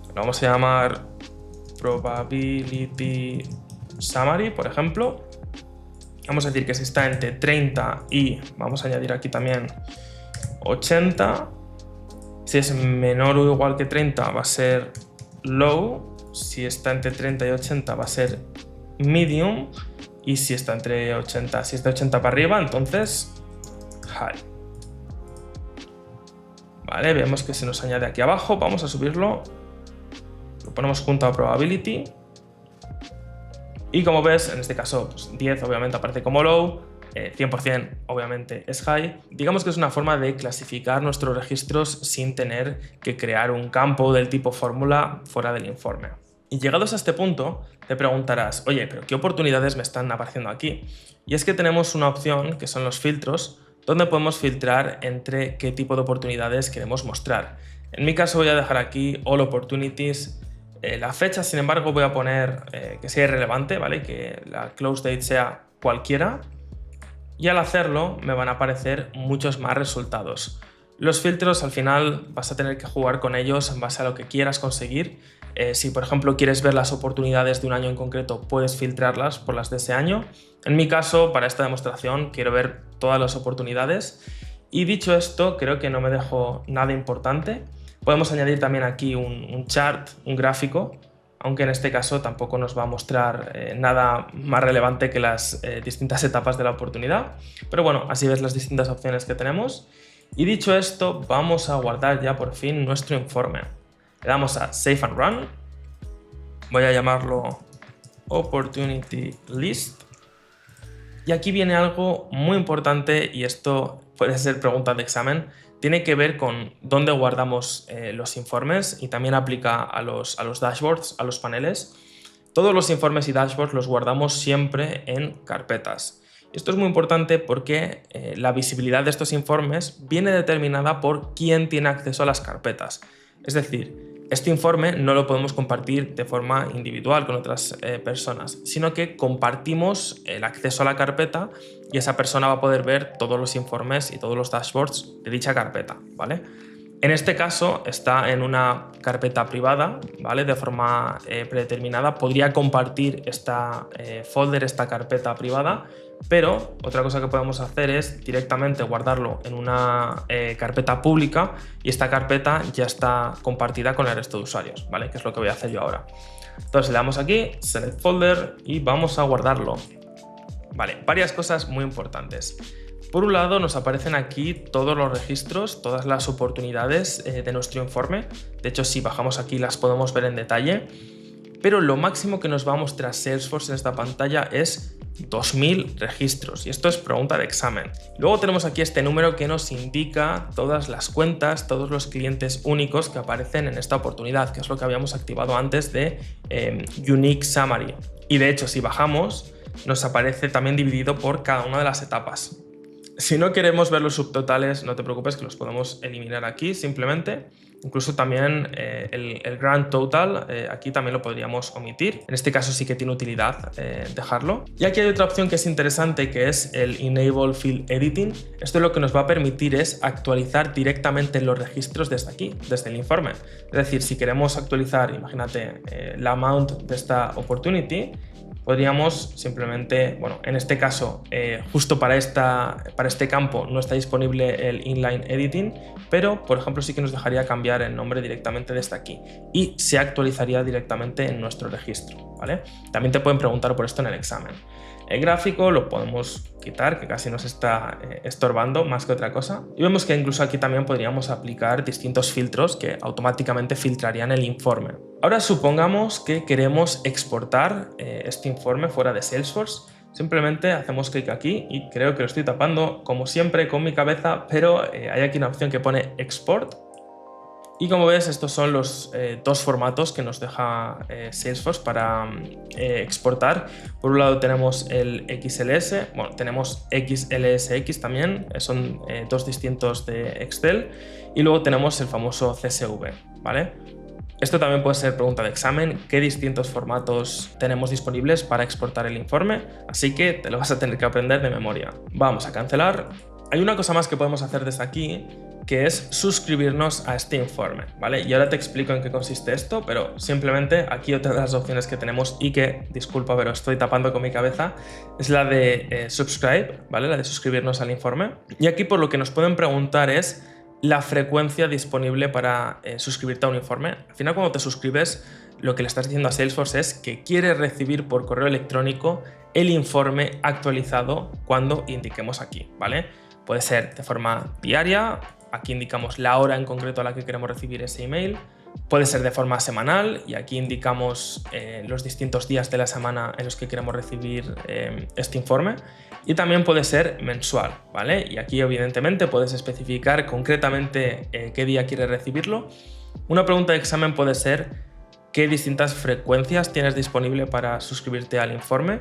lo vamos a llamar Probability Summary, por ejemplo. Vamos a decir que si está entre 30 y vamos a añadir aquí también 80, si es menor o igual que 30 va a ser Low, si está entre 30 y 80 va a ser Medium, y si está entre 80, si es de 80 para arriba, entonces High. Vale, vemos que se nos añade aquí abajo, vamos a subirlo, lo ponemos junto a Probability, y como ves, en este caso pues 10 obviamente aparece como Low, 100% obviamente es High. Digamos que es una forma de clasificar nuestros registros sin tener que crear un campo del tipo fórmula fuera del informe. Y llegados a este punto, te preguntarás, oye, pero ¿qué oportunidades me están apareciendo aquí? Y es que tenemos una opción que son los filtros, donde podemos filtrar entre qué tipo de oportunidades queremos mostrar. En mi caso voy a dejar aquí All Opportunities. La fecha, sin embargo, voy a poner que sea irrelevante, ¿vale? Que la close date sea cualquiera. Y al hacerlo me van a aparecer muchos más resultados. Los filtros al final vas a tener que jugar con ellos en base a lo que quieras conseguir. Si por ejemplo quieres ver las oportunidades de un año en concreto, puedes filtrarlas por las de ese año. En mi caso, para esta demostración, quiero ver todas las oportunidades. Y dicho esto, creo que no me dejo nada importante. Podemos añadir también aquí un chart, un gráfico, aunque en este caso tampoco nos va a mostrar nada más relevante que las distintas etapas de la oportunidad. Pero bueno, así ves las distintas opciones que tenemos. Y dicho esto, vamos a guardar ya por fin nuestro informe. Le damos a Save and Run. Voy a llamarlo Opportunity List. Y aquí viene algo muy importante, y esto puede ser pregunta de examen. Tiene que ver con dónde guardamos los informes y también aplica a los dashboards, a los paneles. Todos los informes y dashboards los guardamos siempre en carpetas. Esto es muy importante porque la visibilidad de estos informes viene determinada por quién tiene acceso a las carpetas. Es decir, este informe no lo podemos compartir de forma individual con otras personas, sino que compartimos el acceso a la carpeta y esa persona va a poder ver todos los informes y todos los dashboards de dicha carpeta, ¿vale? En este caso está en una carpeta privada, ¿vale? De forma predeterminada. Podría compartir esta folder, esta carpeta privada, pero otra cosa que podemos hacer es directamente guardarlo en una carpeta pública, y esta carpeta ya está compartida con el resto de usuarios, ¿vale? Que es lo que voy a hacer yo ahora. Entonces le damos aquí, Select Folder, y vamos a guardarlo. Vale, varias cosas muy importantes. Por un lado, nos aparecen aquí todos los registros, todas las oportunidades de nuestro informe. De hecho, si bajamos aquí las podemos ver en detalle. Pero lo máximo que nos va a mostrar Salesforce en esta pantalla es 2000 registros, y esto es pregunta de examen. Luego tenemos aquí este número que nos indica todas las cuentas, todos los clientes únicos que aparecen en esta oportunidad, que es lo que habíamos activado antes de Unique Summary. Y de hecho, si bajamos, nos aparece también dividido por cada una de las etapas. Si no queremos ver los subtotales, no te preocupes que los podemos eliminar aquí simplemente. Incluso también el grand total, aquí también lo podríamos omitir. En este caso sí que tiene utilidad dejarlo. Y aquí hay otra opción que es interesante, que es el Enable Field Editing. Esto lo que nos va a permitir es actualizar directamente los registros desde aquí, desde el informe. Es decir, si queremos actualizar, imagínate, la amount de esta opportunity, podríamos simplemente, bueno, en este caso, justo para este campo no está disponible el inline editing, pero por ejemplo sí que nos dejaría cambiar el nombre directamente desde aquí y se actualizaría directamente en nuestro registro, ¿vale? También te pueden preguntar por esto en el examen. El gráfico lo podemos quitar, que casi nos está estorbando más que otra cosa. Y vemos que incluso aquí también podríamos aplicar distintos filtros que automáticamente filtrarían el informe. Ahora supongamos que queremos exportar este informe fuera de Salesforce. Simplemente hacemos clic aquí y creo que lo estoy tapando como siempre con mi cabeza, pero hay aquí una opción que pone Export. Y como ves, estos son los dos formatos que nos deja Salesforce para exportar. Por un lado tenemos el XLS, bueno, tenemos XLSX también, son dos distintos de Excel. Y luego tenemos el famoso CSV, ¿vale? Esto también puede ser pregunta de examen, qué distintos formatos tenemos disponibles para exportar el informe, así que te lo vas a tener que aprender de memoria. Vamos a cancelar. Hay una cosa más que podemos hacer desde aquí, que es suscribirnos a este informe, ¿vale? Y ahora te explico en qué consiste esto, pero simplemente aquí otra de las opciones que tenemos y que, disculpa, pero estoy tapando con mi cabeza, es la de subscribe, ¿vale? La de suscribirnos al informe. Y aquí por lo que nos pueden preguntar es la frecuencia disponible para suscribirte a un informe. Al final, cuando te suscribes, lo que le estás diciendo a Salesforce es que quieres recibir por correo electrónico el informe actualizado cuando indiquemos aquí, ¿vale? Puede ser de forma diaria, aquí indicamos la hora en concreto a la que queremos recibir ese email. Puede ser de forma semanal y aquí indicamos los distintos días de la semana en los que queremos recibir este informe. Y también puede ser mensual, ¿vale? Y aquí evidentemente puedes especificar concretamente qué día quieres recibirlo. Una pregunta de examen puede ser qué distintas frecuencias tienes disponible para suscribirte al informe.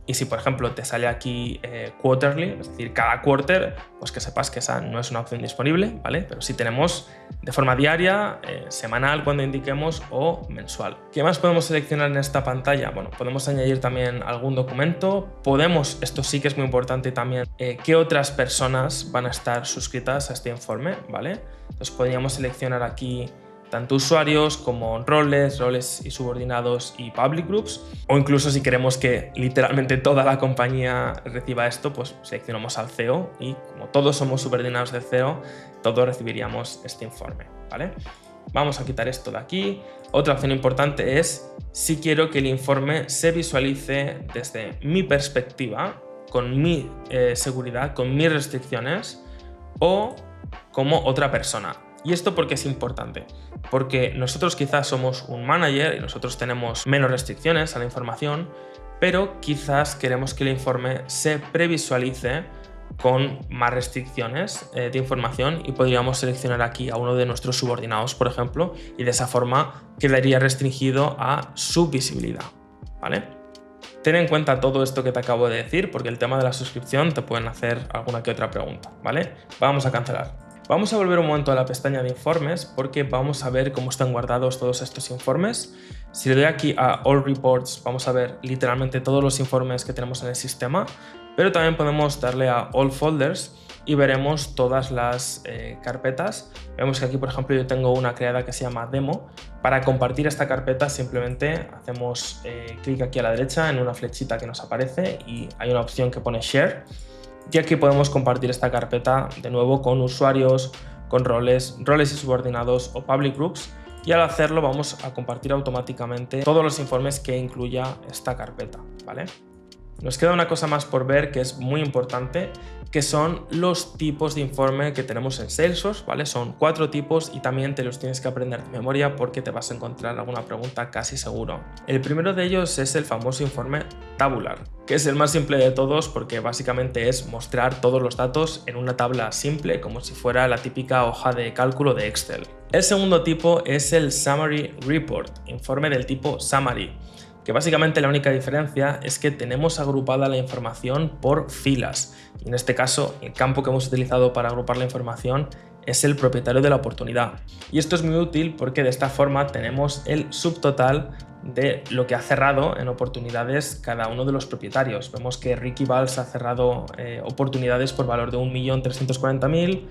Y si por ejemplo te sale aquí quarterly, es decir, cada quarter, pues que sepas que esa no es una opción disponible, ¿vale? Pero sí tenemos de forma diaria, semanal cuando indiquemos o mensual. ¿Qué más podemos seleccionar en esta pantalla? Bueno, podemos añadir también algún documento. Podemos, esto sí que es muy importante también, qué otras personas van a estar suscritas a este informe, ¿vale? Entonces podríamos seleccionar aquí tanto usuarios como roles y subordinados y public groups, o incluso si queremos que literalmente toda la compañía reciba esto, pues seleccionamos al CEO y como todos somos subordinados del CEO, todos recibiríamos este informe, ¿vale? Vamos a quitar esto de aquí. Otra opción importante es si quiero que el informe se visualice desde mi perspectiva, con mi seguridad, con mis restricciones o como otra persona. ¿Y esto por qué es importante? Porque nosotros quizás somos un manager y nosotros tenemos menos restricciones a la información, pero quizás queremos que el informe se previsualice con más restricciones de información y podríamos seleccionar aquí a uno de nuestros subordinados, por ejemplo, y de esa forma quedaría restringido a su visibilidad, ¿vale? Ten en cuenta todo esto que te acabo de decir porque el tema de la suscripción te pueden hacer alguna que otra pregunta, ¿vale? Vamos a cancelar. Vamos a volver un momento a la pestaña de informes porque vamos a ver cómo están guardados todos estos informes. Si le doy aquí a All Reports, vamos a ver literalmente todos los informes que tenemos en el sistema, pero también podemos darle a All Folders y veremos todas las carpetas. Vemos que aquí, por ejemplo, yo tengo una creada que se llama Demo. Para compartir esta carpeta simplemente hacemos clic aquí a la derecha en una flechita que nos aparece y hay una opción que pone Share. Y aquí podemos compartir esta carpeta de nuevo con usuarios, con roles y subordinados o public groups. Y al hacerlo vamos a compartir automáticamente todos los informes que incluya esta carpeta, ¿vale? Nos queda una cosa más por ver que es muy importante, que son los tipos de informe que tenemos en Salesforce, ¿vale? Son 4 tipos y también te los tienes que aprender de memoria porque te vas a encontrar alguna pregunta casi seguro. El primero de ellos es el famoso informe tabular, que es el más simple de todos porque básicamente es mostrar todos los datos en una tabla simple como si fuera la típica hoja de cálculo de Excel. El segundo tipo es el Summary Report, informe del tipo Summary. que básicamente la única diferencia es que tenemos agrupada la información por filas. Y en este caso, el campo que hemos utilizado para agrupar la información es el propietario de la oportunidad. Y esto es muy útil porque de esta forma tenemos el subtotal de lo que ha cerrado en oportunidades cada uno de los propietarios. Vemos que Ricky Valls ha cerrado oportunidades por valor de 1.340.000,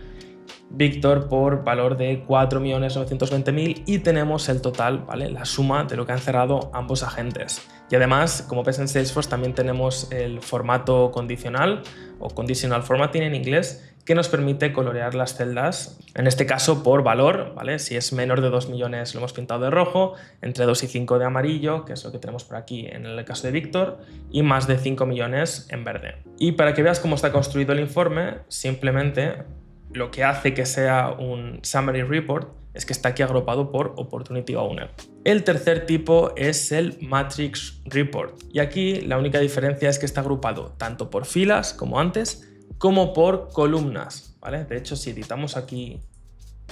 Víctor por valor de 4.920.000 y tenemos el total, ¿vale? La suma de lo que han cerrado ambos agentes. Y además, como ves en Salesforce, también tenemos el formato condicional o conditional formatting en inglés, que nos permite colorear las celdas, en este caso por valor, ¿vale? Si es menor de 2 millones lo hemos pintado de rojo, entre 2 y 5 de amarillo, que es lo que tenemos por aquí en el caso de Víctor, y más de 5 millones en verde. Y para que veas cómo está construido el informe, simplemente lo que hace que sea un Summary Report es que está aquí agrupado por Opportunity Owner. El tercer tipo es el Matrix Report, y aquí la única diferencia es que está agrupado tanto por filas, como antes, como por columnas, ¿vale? De hecho, si editamos aquí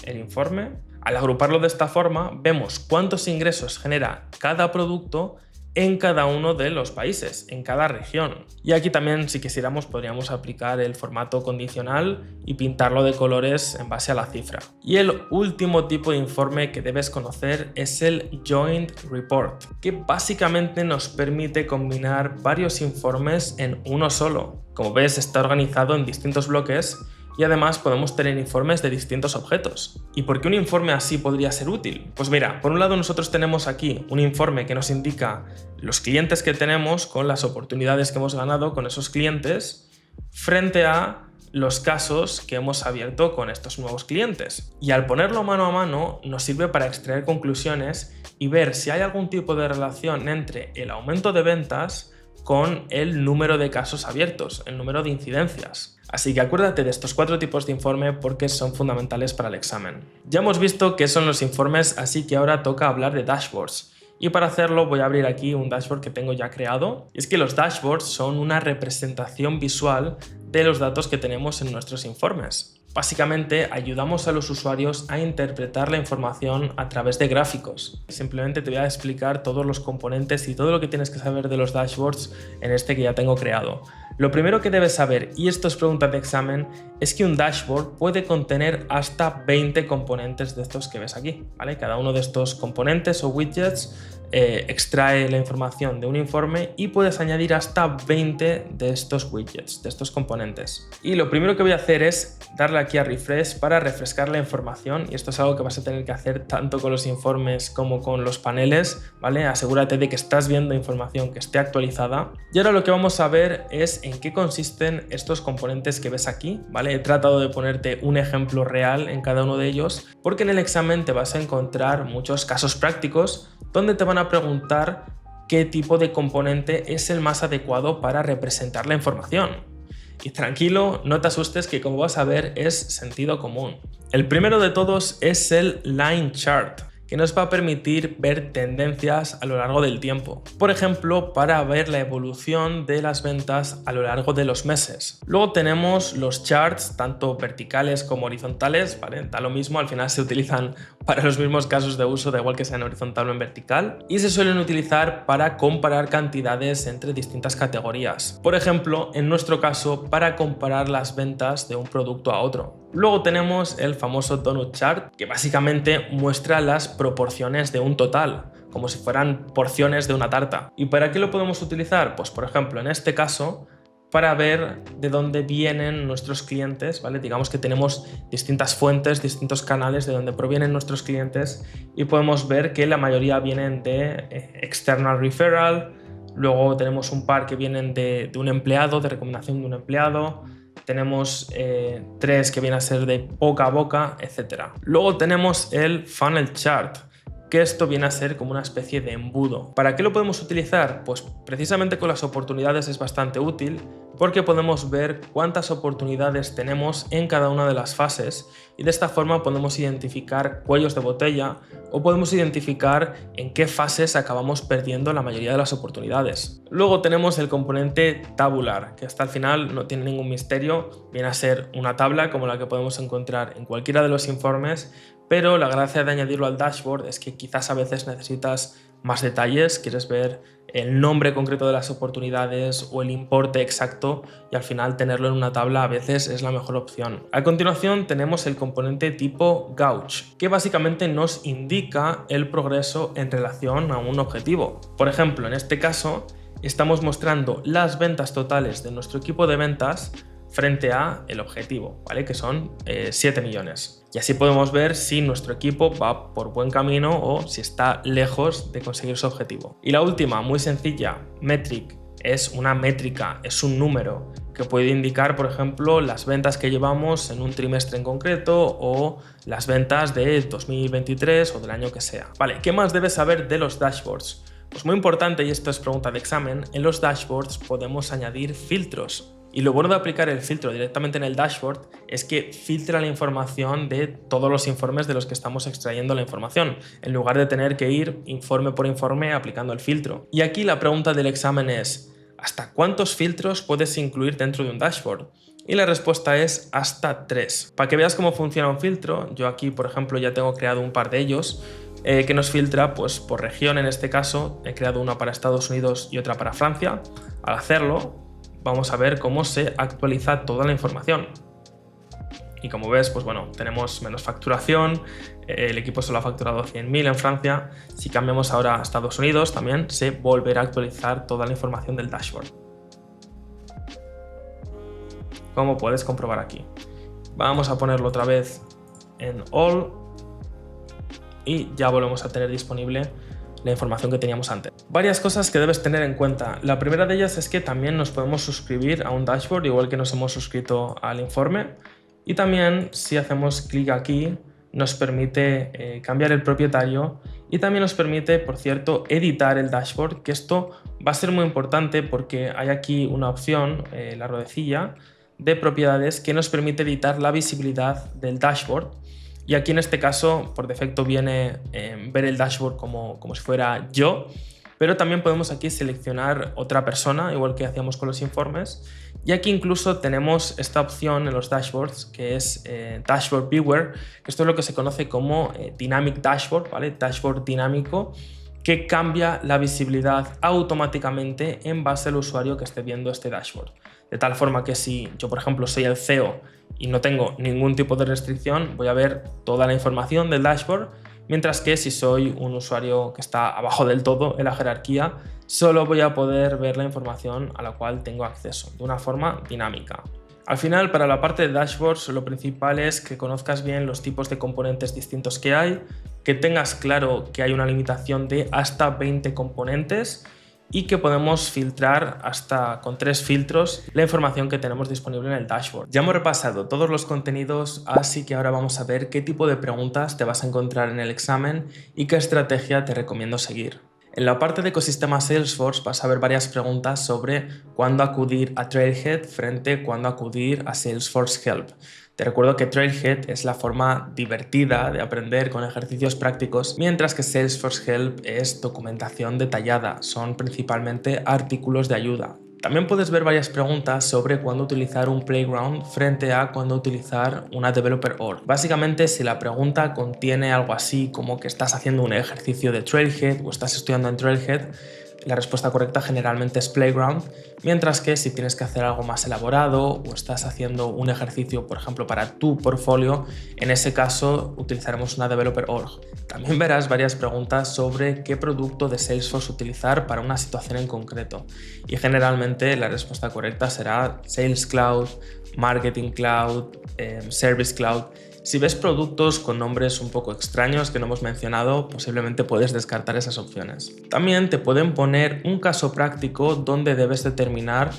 el informe, al agruparlo de esta forma, vemos cuántos ingresos genera cada producto en cada uno de los países, en cada región. Y aquí también, si quisiéramos, podríamos aplicar el formato condicional y pintarlo de colores en base a la cifra. Y el último tipo de informe que debes conocer es el Joint Report, que básicamente nos permite combinar varios informes en uno solo. Como ves, está organizado en distintos bloques y además podemos tener informes de distintos objetos. ¿Y por qué un informe así podría ser útil? Pues mira, por un lado nosotros tenemos aquí un informe que nos indica los clientes que tenemos con las oportunidades que hemos ganado con esos clientes frente a los casos que hemos abierto con estos nuevos clientes. Y al ponerlo mano a mano nos sirve para extraer conclusiones y ver si hay algún tipo de relación entre el aumento de ventas con el número de casos abiertos, el número de incidencias. Así que acuérdate de estos 4 tipos de informe porque son fundamentales para el examen. Ya hemos visto qué son los informes, así que ahora toca hablar de dashboards. Y para hacerlo voy a abrir aquí un dashboard que tengo ya creado. Y es que los dashboards son una representación visual de los datos que tenemos en nuestros informes. Básicamente ayudamos a los usuarios a interpretar la información a través de gráficos. Simplemente te voy a explicar todos los componentes y todo lo que tienes que saber de los dashboards en este que ya tengo creado. Lo primero que debes saber, y esto es pregunta de examen, es que un dashboard puede contener hasta 20 componentes de estos que ves aquí, ¿vale? Cada uno de estos componentes o widgets extrae la información de un informe y puedes añadir hasta 20 de estos widgets, de estos componentes. Y lo primero que voy a hacer es darle aquí a refresh para refrescar la información, y esto es algo que vas a tener que hacer tanto con los informes como con los paneles, ¿vale? Asegúrate de que estás viendo información que esté actualizada. Y ahora lo que vamos a ver es en qué consisten estos componentes que ves aquí, ¿vale? He tratado de ponerte un ejemplo real en cada uno de ellos porque en el examen te vas a encontrar muchos casos prácticos donde te van a preguntar qué tipo de componente es el más adecuado para representar la información. Y tranquilo, no te asustes que como vas a ver es sentido común. El primero de todos es el Line Chart, que nos va a permitir ver tendencias a lo largo del tiempo. Por ejemplo, para ver la evolución de las ventas a lo largo de los meses. Luego tenemos los charts, tanto verticales como horizontales, ¿vale? Da lo mismo, al final se utilizan para los mismos casos de uso, da igual que sean horizontal o en vertical, y se suelen utilizar para comparar cantidades entre distintas categorías. Por ejemplo, en nuestro caso, para comparar las ventas de un producto a otro. Luego tenemos el famoso Donut Chart, que básicamente muestra las proporciones de un total, como si fueran porciones de una tarta. ¿Y para qué lo podemos utilizar? Pues por ejemplo, en este caso, para ver de dónde vienen nuestros clientes, ¿vale? Digamos que tenemos distintas fuentes, distintos canales de donde provienen nuestros clientes y podemos ver que la mayoría vienen de external referral, luego tenemos un par que vienen de un empleado, de recomendación de un empleado, tenemos 3 que vienen a ser de boca a boca, etc. Luego tenemos el Funnel Chart, que esto viene a ser como una especie de embudo. ¿Para qué lo podemos utilizar? Pues precisamente con las oportunidades es bastante útil porque podemos ver cuántas oportunidades tenemos en cada una de las fases y de esta forma podemos identificar cuellos de botella o podemos identificar en qué fases acabamos perdiendo la mayoría de las oportunidades. Luego tenemos el componente tabular, que hasta el final no tiene ningún misterio, viene a ser una tabla como la que podemos encontrar en cualquiera de los informes, pero la gracia de añadirlo al dashboard es que quizás a veces necesitas más detalles, quieres ver el nombre concreto de las oportunidades o el importe exacto y al final tenerlo en una tabla a veces es la mejor opción. A continuación tenemos el componente tipo Gauge, que básicamente nos indica el progreso en relación a un objetivo. Por ejemplo, en este caso estamos mostrando las ventas totales de nuestro equipo de ventas frente a el objetivo, ¿vale? Que son 7 millones. Y así podemos ver si nuestro equipo va por buen camino o si está lejos de conseguir su objetivo. Y la última, muy sencilla, Metric, es una métrica, es un número que puede indicar, por ejemplo, las ventas que llevamos en un trimestre en concreto o las ventas de 2023 o del año que sea. Vale, ¿qué más debes saber de los dashboards? Pues muy importante, y esto es pregunta de examen, en los dashboards podemos añadir filtros. Y lo bueno de aplicar el filtro directamente en el dashboard es que filtra la información de todos los informes de los que estamos extrayendo la información, en lugar de tener que ir informe por informe aplicando el filtro. Y aquí la pregunta del examen es, ¿hasta cuántos filtros puedes incluir dentro de un dashboard? Y la respuesta es hasta 3. Para que veas cómo funciona un filtro, yo aquí, por ejemplo, ya tengo creado un par de ellos, que nos filtra pues, por región. En este caso, he creado una para Estados Unidos y otra para Francia. Al hacerlo, vamos a ver cómo se actualiza toda la información. Y como ves, pues bueno, tenemos menos facturación, el equipo solo ha facturado 100.000 en Francia. Si cambiamos ahora a Estados Unidos, también se volverá a actualizar toda la información del dashboard, como puedes comprobar aquí. Vamos a ponerlo otra vez en All y ya volvemos a tener disponible la información que teníamos antes. Varias cosas que debes tener en cuenta. La primera de ellas es que también nos podemos suscribir a un dashboard, igual que nos hemos suscrito al informe. Y también, si hacemos clic aquí, nos permite cambiar el propietario y también nos permite, por cierto, editar el dashboard, que esto va a ser muy importante porque hay aquí una opción, la ruedecilla, de propiedades que nos permite editar la visibilidad del dashboard. Y aquí en este caso, por defecto, viene ver el dashboard como si fuera yo, pero también podemos aquí seleccionar otra persona, igual que hacíamos con los informes. Y aquí incluso tenemos esta opción en los dashboards, que es Dashboard Viewer, que esto es lo que se conoce como Dynamic Dashboard, ¿vale? Dashboard dinámico, que cambia la visibilidad automáticamente en base al usuario que esté viendo este dashboard. De tal forma que si yo, por ejemplo, soy el CEO y no tengo ningún tipo de restricción, voy a ver toda la información del dashboard, mientras que si soy un usuario que está abajo del todo en la jerarquía, solo voy a poder ver la información a la cual tengo acceso de una forma dinámica. Al final, para la parte de dashboards, lo principal es que conozcas bien los tipos de componentes distintos que hay, que tengas claro que hay una limitación de hasta 20 componentes y que podemos filtrar hasta con 3 filtros la información que tenemos disponible en el dashboard. Ya hemos repasado todos los contenidos, así que ahora vamos a ver qué tipo de preguntas te vas a encontrar en el examen y qué estrategia te recomiendo seguir. En la parte de ecosistema Salesforce vas a ver varias preguntas sobre cuándo acudir a Trailhead frente a cuándo acudir a Salesforce Help. Te recuerdo que Trailhead es la forma divertida de aprender con ejercicios prácticos, mientras que Salesforce Help es documentación detallada, son principalmente artículos de ayuda. También puedes ver varias preguntas sobre cuándo utilizar un Playground frente a cuándo utilizar una Developer Org. Básicamente, si la pregunta contiene algo así como que estás haciendo un ejercicio de Trailhead o estás estudiando en Trailhead, la respuesta correcta generalmente es Playground, mientras que si tienes que hacer algo más elaborado o estás haciendo un ejercicio, por ejemplo, para tu portfolio, en ese caso utilizaremos una Developer Org. También verás varias preguntas sobre qué producto de Salesforce utilizar para una situación en concreto y generalmente la respuesta correcta será Sales Cloud, Marketing Cloud, Service Cloud. Si ves productos con nombres un poco extraños que no hemos mencionado, posiblemente puedes descartar esas opciones. También te pueden poner un caso práctico donde debes determinar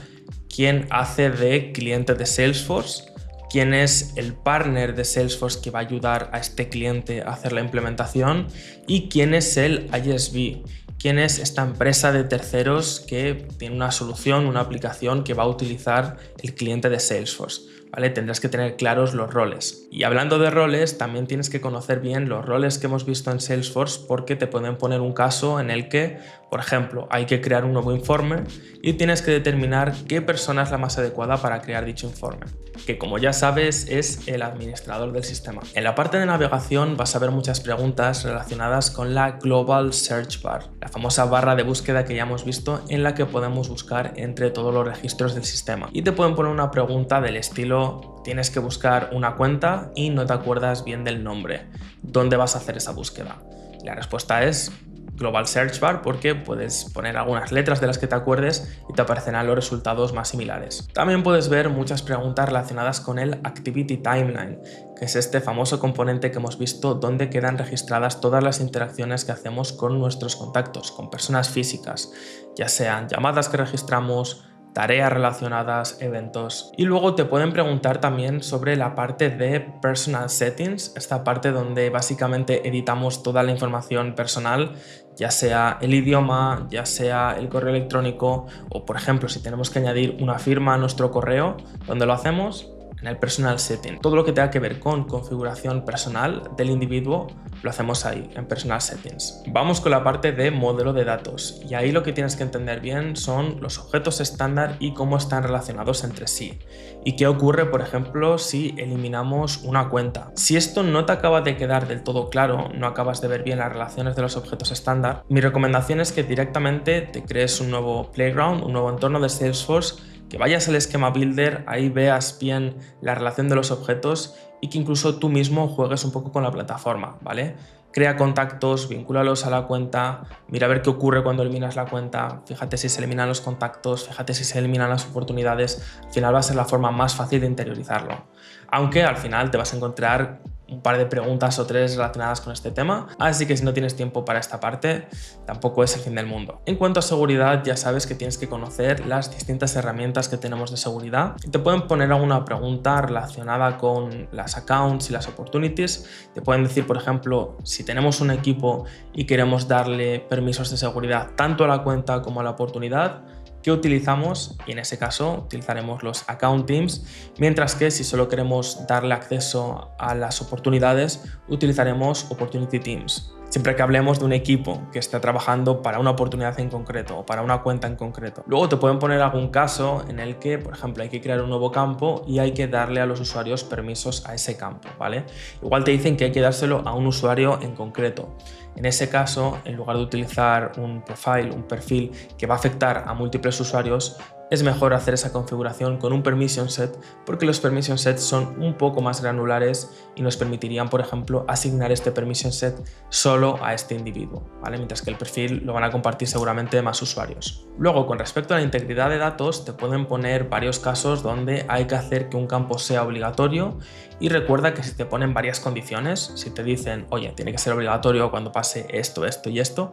quién hace de cliente de Salesforce, quién es el partner de Salesforce que va a ayudar a este cliente a hacer la implementación y quién es el ISV, quién es esta empresa de terceros que tiene una solución, una aplicación que va a utilizar el cliente de Salesforce. ¿vale? Tendrás que tener claros los roles. Y hablando de roles, también tienes que conocer bien los roles que hemos visto en Salesforce, porque te pueden poner un caso en el que, por ejemplo, hay que crear un nuevo informe y tienes que determinar qué persona es la más adecuada para crear dicho informe, que como ya sabes es el administrador del sistema. En la parte de navegación vas a ver muchas preguntas relacionadas con la Global Search Bar, la famosa barra de búsqueda que ya hemos visto en la que podemos buscar entre todos los registros del sistema. Y te pueden poner una pregunta del estilo: tienes que buscar una cuenta y no te acuerdas bien del nombre. ¿Dónde vas a hacer esa búsqueda? Y la respuesta es Global Search Bar, porque puedes poner algunas letras de las que te acuerdes y te aparecerán los resultados más similares. También puedes ver muchas preguntas relacionadas con el Activity Timeline, que es este famoso componente que hemos visto donde quedan registradas todas las interacciones que hacemos con nuestros contactos, con personas físicas, ya sean llamadas que registramos, tareas relacionadas, eventos. Y luego te pueden preguntar también sobre la parte de Personal Settings, esta parte donde básicamente editamos toda la información personal, ya sea el idioma, ya sea el correo electrónico, o por ejemplo si tenemos que añadir una firma a nuestro correo, ¿dónde lo hacemos? En el Personal Setting. Todo lo que tenga que ver con configuración personal del individuo lo hacemos ahí, en Personal Settings. Vamos con la parte de modelo de datos, y ahí lo que tienes que entender bien son los objetos estándar y cómo están relacionados entre sí. Y qué ocurre, por ejemplo, si eliminamos una cuenta. Si esto no te acaba de quedar del todo claro, no acabas de ver bien las relaciones de los objetos estándar, mi recomendación es que directamente te crees un nuevo playground, un nuevo entorno de Salesforce, que vayas al esquema builder, ahí veas bien la relación de los objetos y que incluso tú mismo juegues un poco con la plataforma, ¿vale? Crea contactos, vincúlalos a la cuenta, mira a ver qué ocurre cuando eliminas la cuenta, fíjate si se eliminan los contactos, fíjate si se eliminan las oportunidades. Al final va a ser la forma más fácil de interiorizarlo, aunque al final te vas a encontrar un par de preguntas o tres relacionadas con este tema, así que si no tienes tiempo para esta parte, tampoco es el fin del mundo. En cuanto a seguridad, ya sabes que tienes que conocer las distintas herramientas que tenemos de seguridad y te pueden poner alguna pregunta relacionada con las accounts y las opportunities. Te pueden decir, por ejemplo, si tenemos un equipo y queremos darle permisos de seguridad tanto a la cuenta como a la oportunidad, ¿qué utilizamos? Y en ese caso utilizaremos los Account Teams, mientras que si solo queremos darle acceso a las oportunidades, utilizaremos Opportunity Teams. Siempre que hablemos de un equipo que está trabajando para una oportunidad en concreto o para una cuenta en concreto. Luego te pueden poner algún caso en el que, por ejemplo, hay que crear un nuevo campo y hay que darle a los usuarios permisos a ese campo, ¿vale? Igual te dicen que hay que dárselo a un usuario en concreto. En ese caso, en lugar de utilizar un profile, un perfil que va a afectar a múltiples usuarios, es mejor hacer esa configuración con un permission set, porque los permission sets son un poco más granulares y nos permitirían, por ejemplo, asignar este permission set solo a este individuo, ¿vale? Mientras que el perfil lo van a compartir seguramente más usuarios. Luego, con respecto a la integridad de datos, te pueden poner varios casos donde hay que hacer que un campo sea obligatorio, y recuerda que si te ponen varias condiciones, si te dicen, oye, tiene que ser obligatorio cuando pase esto, esto y esto,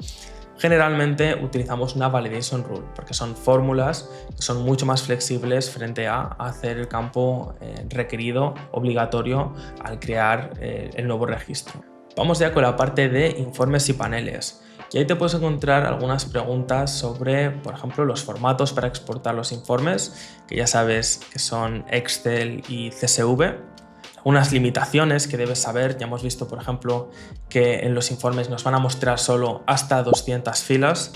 generalmente utilizamos una validation rule, porque son fórmulas que son mucho más flexibles frente a hacer el campo requerido, obligatorio, al crear el nuevo registro. Vamos ya con la parte de informes y paneles. Y ahí te puedes encontrar algunas preguntas sobre, por ejemplo, los formatos para exportar los informes, que ya sabes que son Excel y CSV. Unas limitaciones que debes saber, ya hemos visto, por ejemplo, que en los informes nos van a mostrar solo hasta 200 filas,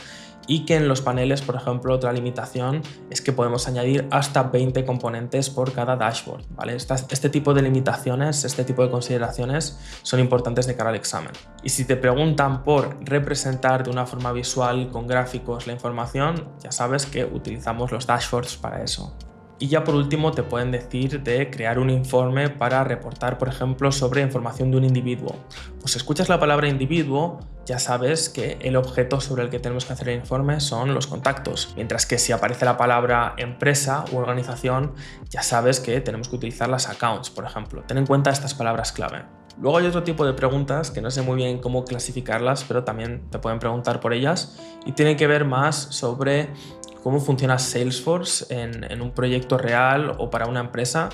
y que en los paneles, por ejemplo, otra limitación es que podemos añadir hasta 20 componentes por cada dashboard, ¿vale? Este tipo de limitaciones, este tipo de consideraciones son importantes de cara al examen. Y si te preguntan por representar de una forma visual con gráficos la información, ya sabes que utilizamos los dashboards para eso. Y ya por último te pueden decir de crear un informe para reportar, por ejemplo, sobre información de un individuo. Pues si escuchas la palabra individuo, ya sabes que el objeto sobre el que tenemos que hacer el informe son los contactos, mientras que si aparece la palabra empresa u organización, ya sabes que tenemos que utilizar las accounts, por ejemplo. Ten en cuenta estas palabras clave. Luego hay otro tipo de preguntas que no sé muy bien cómo clasificarlas, pero también te pueden preguntar por ellas, y tienen que ver más sobre cómo funciona Salesforce en un proyecto real o para una empresa,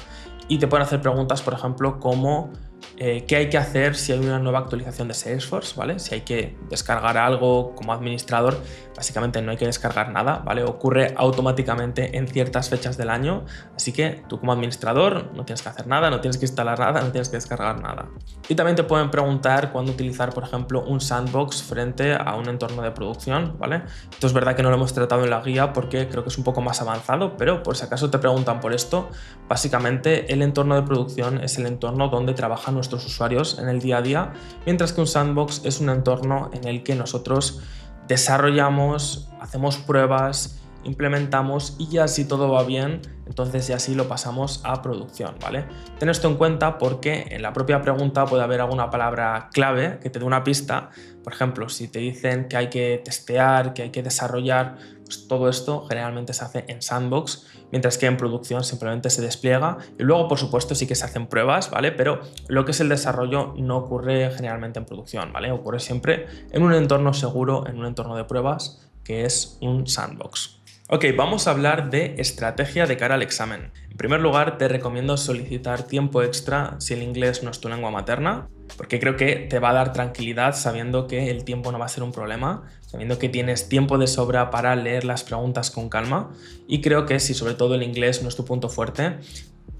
y te pueden hacer preguntas, por ejemplo, como qué hay que hacer si hay una nueva actualización de Salesforce, ¿vale? Si hay que descargar algo como administrador, básicamente no hay que descargar nada, ¿vale? Ocurre automáticamente en ciertas fechas del año, así que tú como administrador no tienes que hacer nada, no tienes que instalar nada, no tienes que descargar nada. Y también te pueden preguntar cuándo utilizar, por ejemplo, un sandbox frente a un entorno de producción, ¿vale? Esto es verdad que no lo hemos tratado en la guía porque creo que es un poco más avanzado, pero por si acaso te preguntan por esto, básicamente el entorno de producción es el entorno donde trabajan nuestros usuarios en el día a día, mientras que un sandbox es un entorno en el que nosotros desarrollamos, hacemos pruebas, implementamos y ya si todo va bien, entonces ya sí lo pasamos a producción, ¿vale? Ten esto en cuenta porque en la propia pregunta puede haber alguna palabra clave que te dé una pista. Por ejemplo, si te dicen que hay que testear, que hay que desarrollar, pues todo esto generalmente se hace en sandbox, mientras que en producción simplemente se despliega y luego, por supuesto, sí que se hacen pruebas, ¿vale? Pero lo que es el desarrollo no ocurre generalmente en producción, ¿vale? Ocurre siempre en un entorno seguro, en un entorno de pruebas, que es un sandbox. Ok, vamos a hablar de estrategia de cara al examen. En primer lugar, te recomiendo solicitar tiempo extra si el inglés no es tu lengua materna, porque creo que te va a dar tranquilidad sabiendo que el tiempo no va a ser un problema, sabiendo que tienes tiempo de sobra para leer las preguntas con calma, y creo que si sobre todo el inglés no es tu punto fuerte,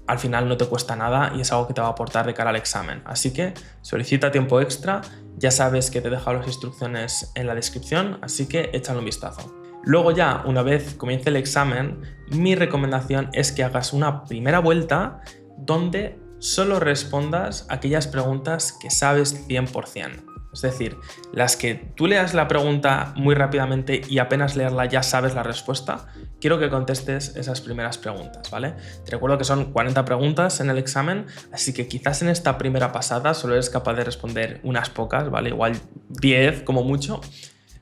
al final no te cuesta nada y es algo que te va a aportar de cara al examen. Así que solicita tiempo extra, ya sabes que te he dejado las instrucciones en la descripción, así que échale un vistazo. Luego ya, una vez comience el examen, mi recomendación es que hagas una primera vuelta donde solo respondas aquellas preguntas que sabes 100%. Es decir, las que tú leas la pregunta muy rápidamente y apenas leerla ya sabes la respuesta, quiero que contestes esas primeras preguntas, ¿vale? Te recuerdo que son 40 preguntas en el examen, así que quizás en esta primera pasada solo eres capaz de responder unas pocas, ¿vale? Igual 10 como mucho.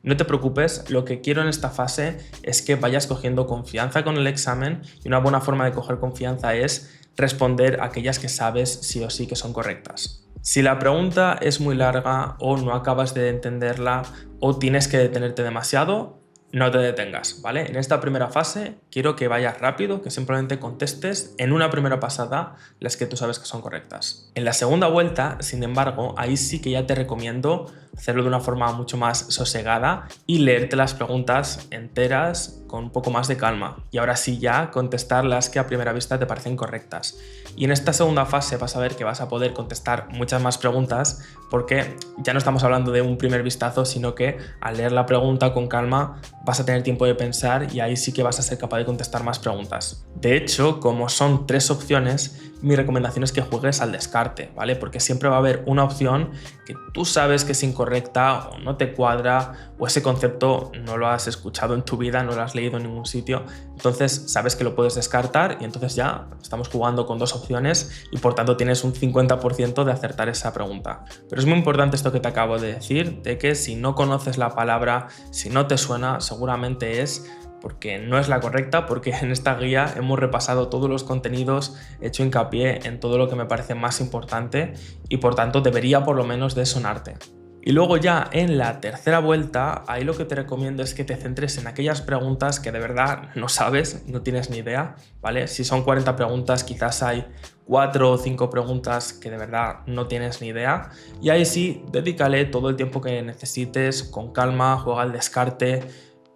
No te preocupes, lo que quiero en esta fase es que vayas cogiendo confianza con el examen y una buena forma de coger confianza es responder aquellas que sabes sí o sí que son correctas. Si la pregunta es muy larga o no acabas de entenderla o tienes que detenerte demasiado, no te detengas, ¿vale? En esta primera fase quiero que vayas rápido, que simplemente contestes en una primera pasada las que tú sabes que son correctas. En la segunda vuelta, sin embargo, ahí sí que ya te recomiendo hacerlo de una forma mucho más sosegada y leerte las preguntas enteras con un poco más de calma. Y ahora sí ya contestar las que a primera vista te parecen correctas. Y en esta segunda fase vas a ver que vas a poder contestar muchas más preguntas porque ya no estamos hablando de un primer vistazo, sino que al leer la pregunta con calma vas a tener tiempo de pensar y ahí sí que vas a ser capaz de contestar más preguntas. De hecho, como son 3 opciones, mi recomendación es que juegues al descarte, ¿vale? Porque siempre va a haber una opción que tú sabes que es incorrecta o no te cuadra o ese concepto no lo has escuchado en tu vida, no lo has leído en ningún sitio, entonces sabes que lo puedes descartar y entonces ya estamos jugando con 2 opciones y por tanto tienes un 50% de acertar esa pregunta. Pero es muy importante esto que te acabo de decir, de que si no conoces la palabra, si no te suena, seguramente es porque no es la correcta, porque en esta guía hemos repasado todos los contenidos, he hecho hincapié en todo lo que me parece más importante y por tanto debería por lo menos de sonarte. Y luego ya en la tercera vuelta, ahí lo que te recomiendo es que te centres en aquellas preguntas que de verdad no sabes, no tienes ni idea, ¿vale? Si son 40 preguntas, quizás hay 4 o 5 preguntas que de verdad no tienes ni idea. Y ahí sí, dedícale todo el tiempo que necesites, con calma, juega al descarte,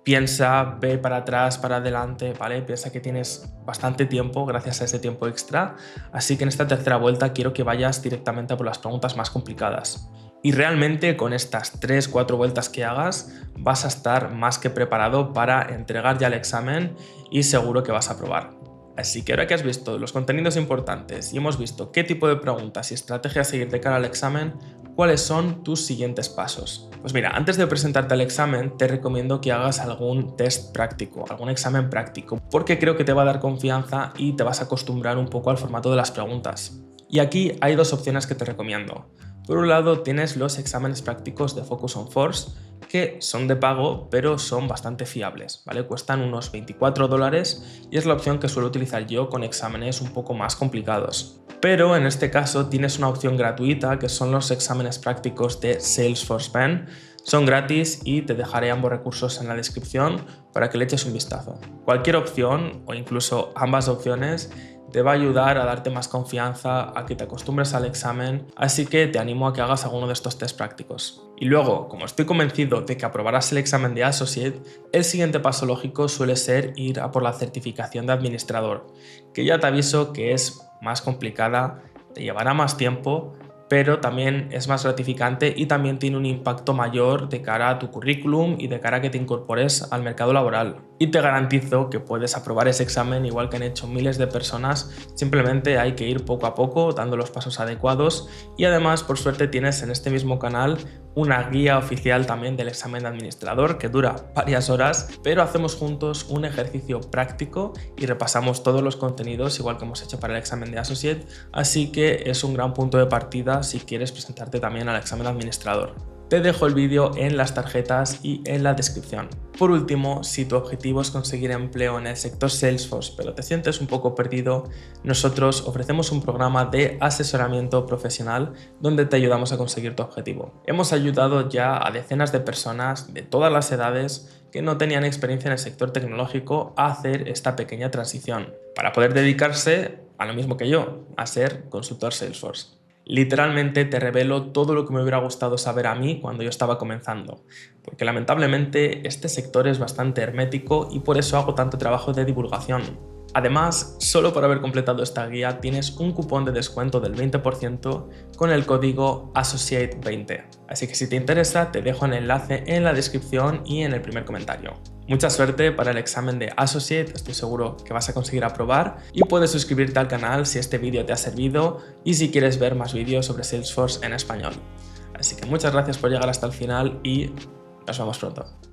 piensa, ve para atrás, para adelante, ¿vale? Piensa que tienes bastante tiempo gracias a ese tiempo extra. Así que en esta tercera vuelta quiero que vayas directamente por las preguntas más complicadas. Y realmente con estas 3-4 vueltas que hagas vas a estar más que preparado para entregar ya el examen y seguro que vas a aprobar. Así que ahora que has visto los contenidos importantes y hemos visto qué tipo de preguntas y estrategias seguir de cara al examen, ¿cuáles son tus siguientes pasos? Pues mira, antes de presentarte al examen te recomiendo que hagas algún test práctico, algún examen práctico, porque creo que te va a dar confianza y te vas a acostumbrar un poco al formato de las preguntas. Y aquí hay 2 opciones que te recomiendo. Por un lado tienes los exámenes prácticos de Focus on Force, que son de pago pero son bastante fiables, ¿vale? Cuestan unos $24 y es la opción que suelo utilizar yo con exámenes un poco más complicados. Pero en este caso tienes una opción gratuita que son los exámenes prácticos de Salesforce Pen. Son gratis y te dejaré ambos recursos en la descripción para que le eches un vistazo. Cualquier opción o incluso ambas opciones te va a ayudar a darte más confianza, a que te acostumbres al examen, así que te animo a que hagas alguno de estos test prácticos. Y luego, como estoy convencido de que aprobarás el examen de Associate, el siguiente paso lógico suele ser ir a por la certificación de administrador, que ya te aviso que es más complicada, te llevará más tiempo, pero también es más gratificante y también tiene un impacto mayor de cara a tu currículum y de cara a que te incorpores al mercado laboral. Y te garantizo que puedes aprobar ese examen igual que han hecho miles de personas, simplemente hay que ir poco a poco dando los pasos adecuados y además por suerte tienes en este mismo canal una guía oficial también del examen de administrador que dura varias horas, pero hacemos juntos un ejercicio práctico y repasamos todos los contenidos igual que hemos hecho para el examen de Associate, así que es un gran punto de partida si quieres presentarte también al examen de administrador. Te dejo el vídeo en las tarjetas y en la descripción. Por último, si tu objetivo es conseguir empleo en el sector Salesforce pero te sientes un poco perdido, nosotros ofrecemos un programa de asesoramiento profesional donde te ayudamos a conseguir tu objetivo. Hemos ayudado ya a decenas de personas de todas las edades que no tenían experiencia en el sector tecnológico a hacer esta pequeña transición para poder dedicarse a lo mismo que yo, a ser consultor Salesforce. Literalmente te revelo todo lo que me hubiera gustado saber a mí cuando yo estaba comenzando, porque lamentablemente este sector es bastante hermético y por eso hago tanto trabajo de divulgación. Además, solo por haber completado esta guía tienes un cupón de descuento del 20% con el código ASSOCIATE20. Así que si te interesa te dejo el enlace en la descripción y en el primer comentario. Mucha suerte para el examen de Associate, estoy seguro que vas a conseguir aprobar y puedes suscribirte al canal si este vídeo te ha servido y si quieres ver más vídeos sobre Salesforce en español. Así que muchas gracias por llegar hasta el final y nos vemos pronto.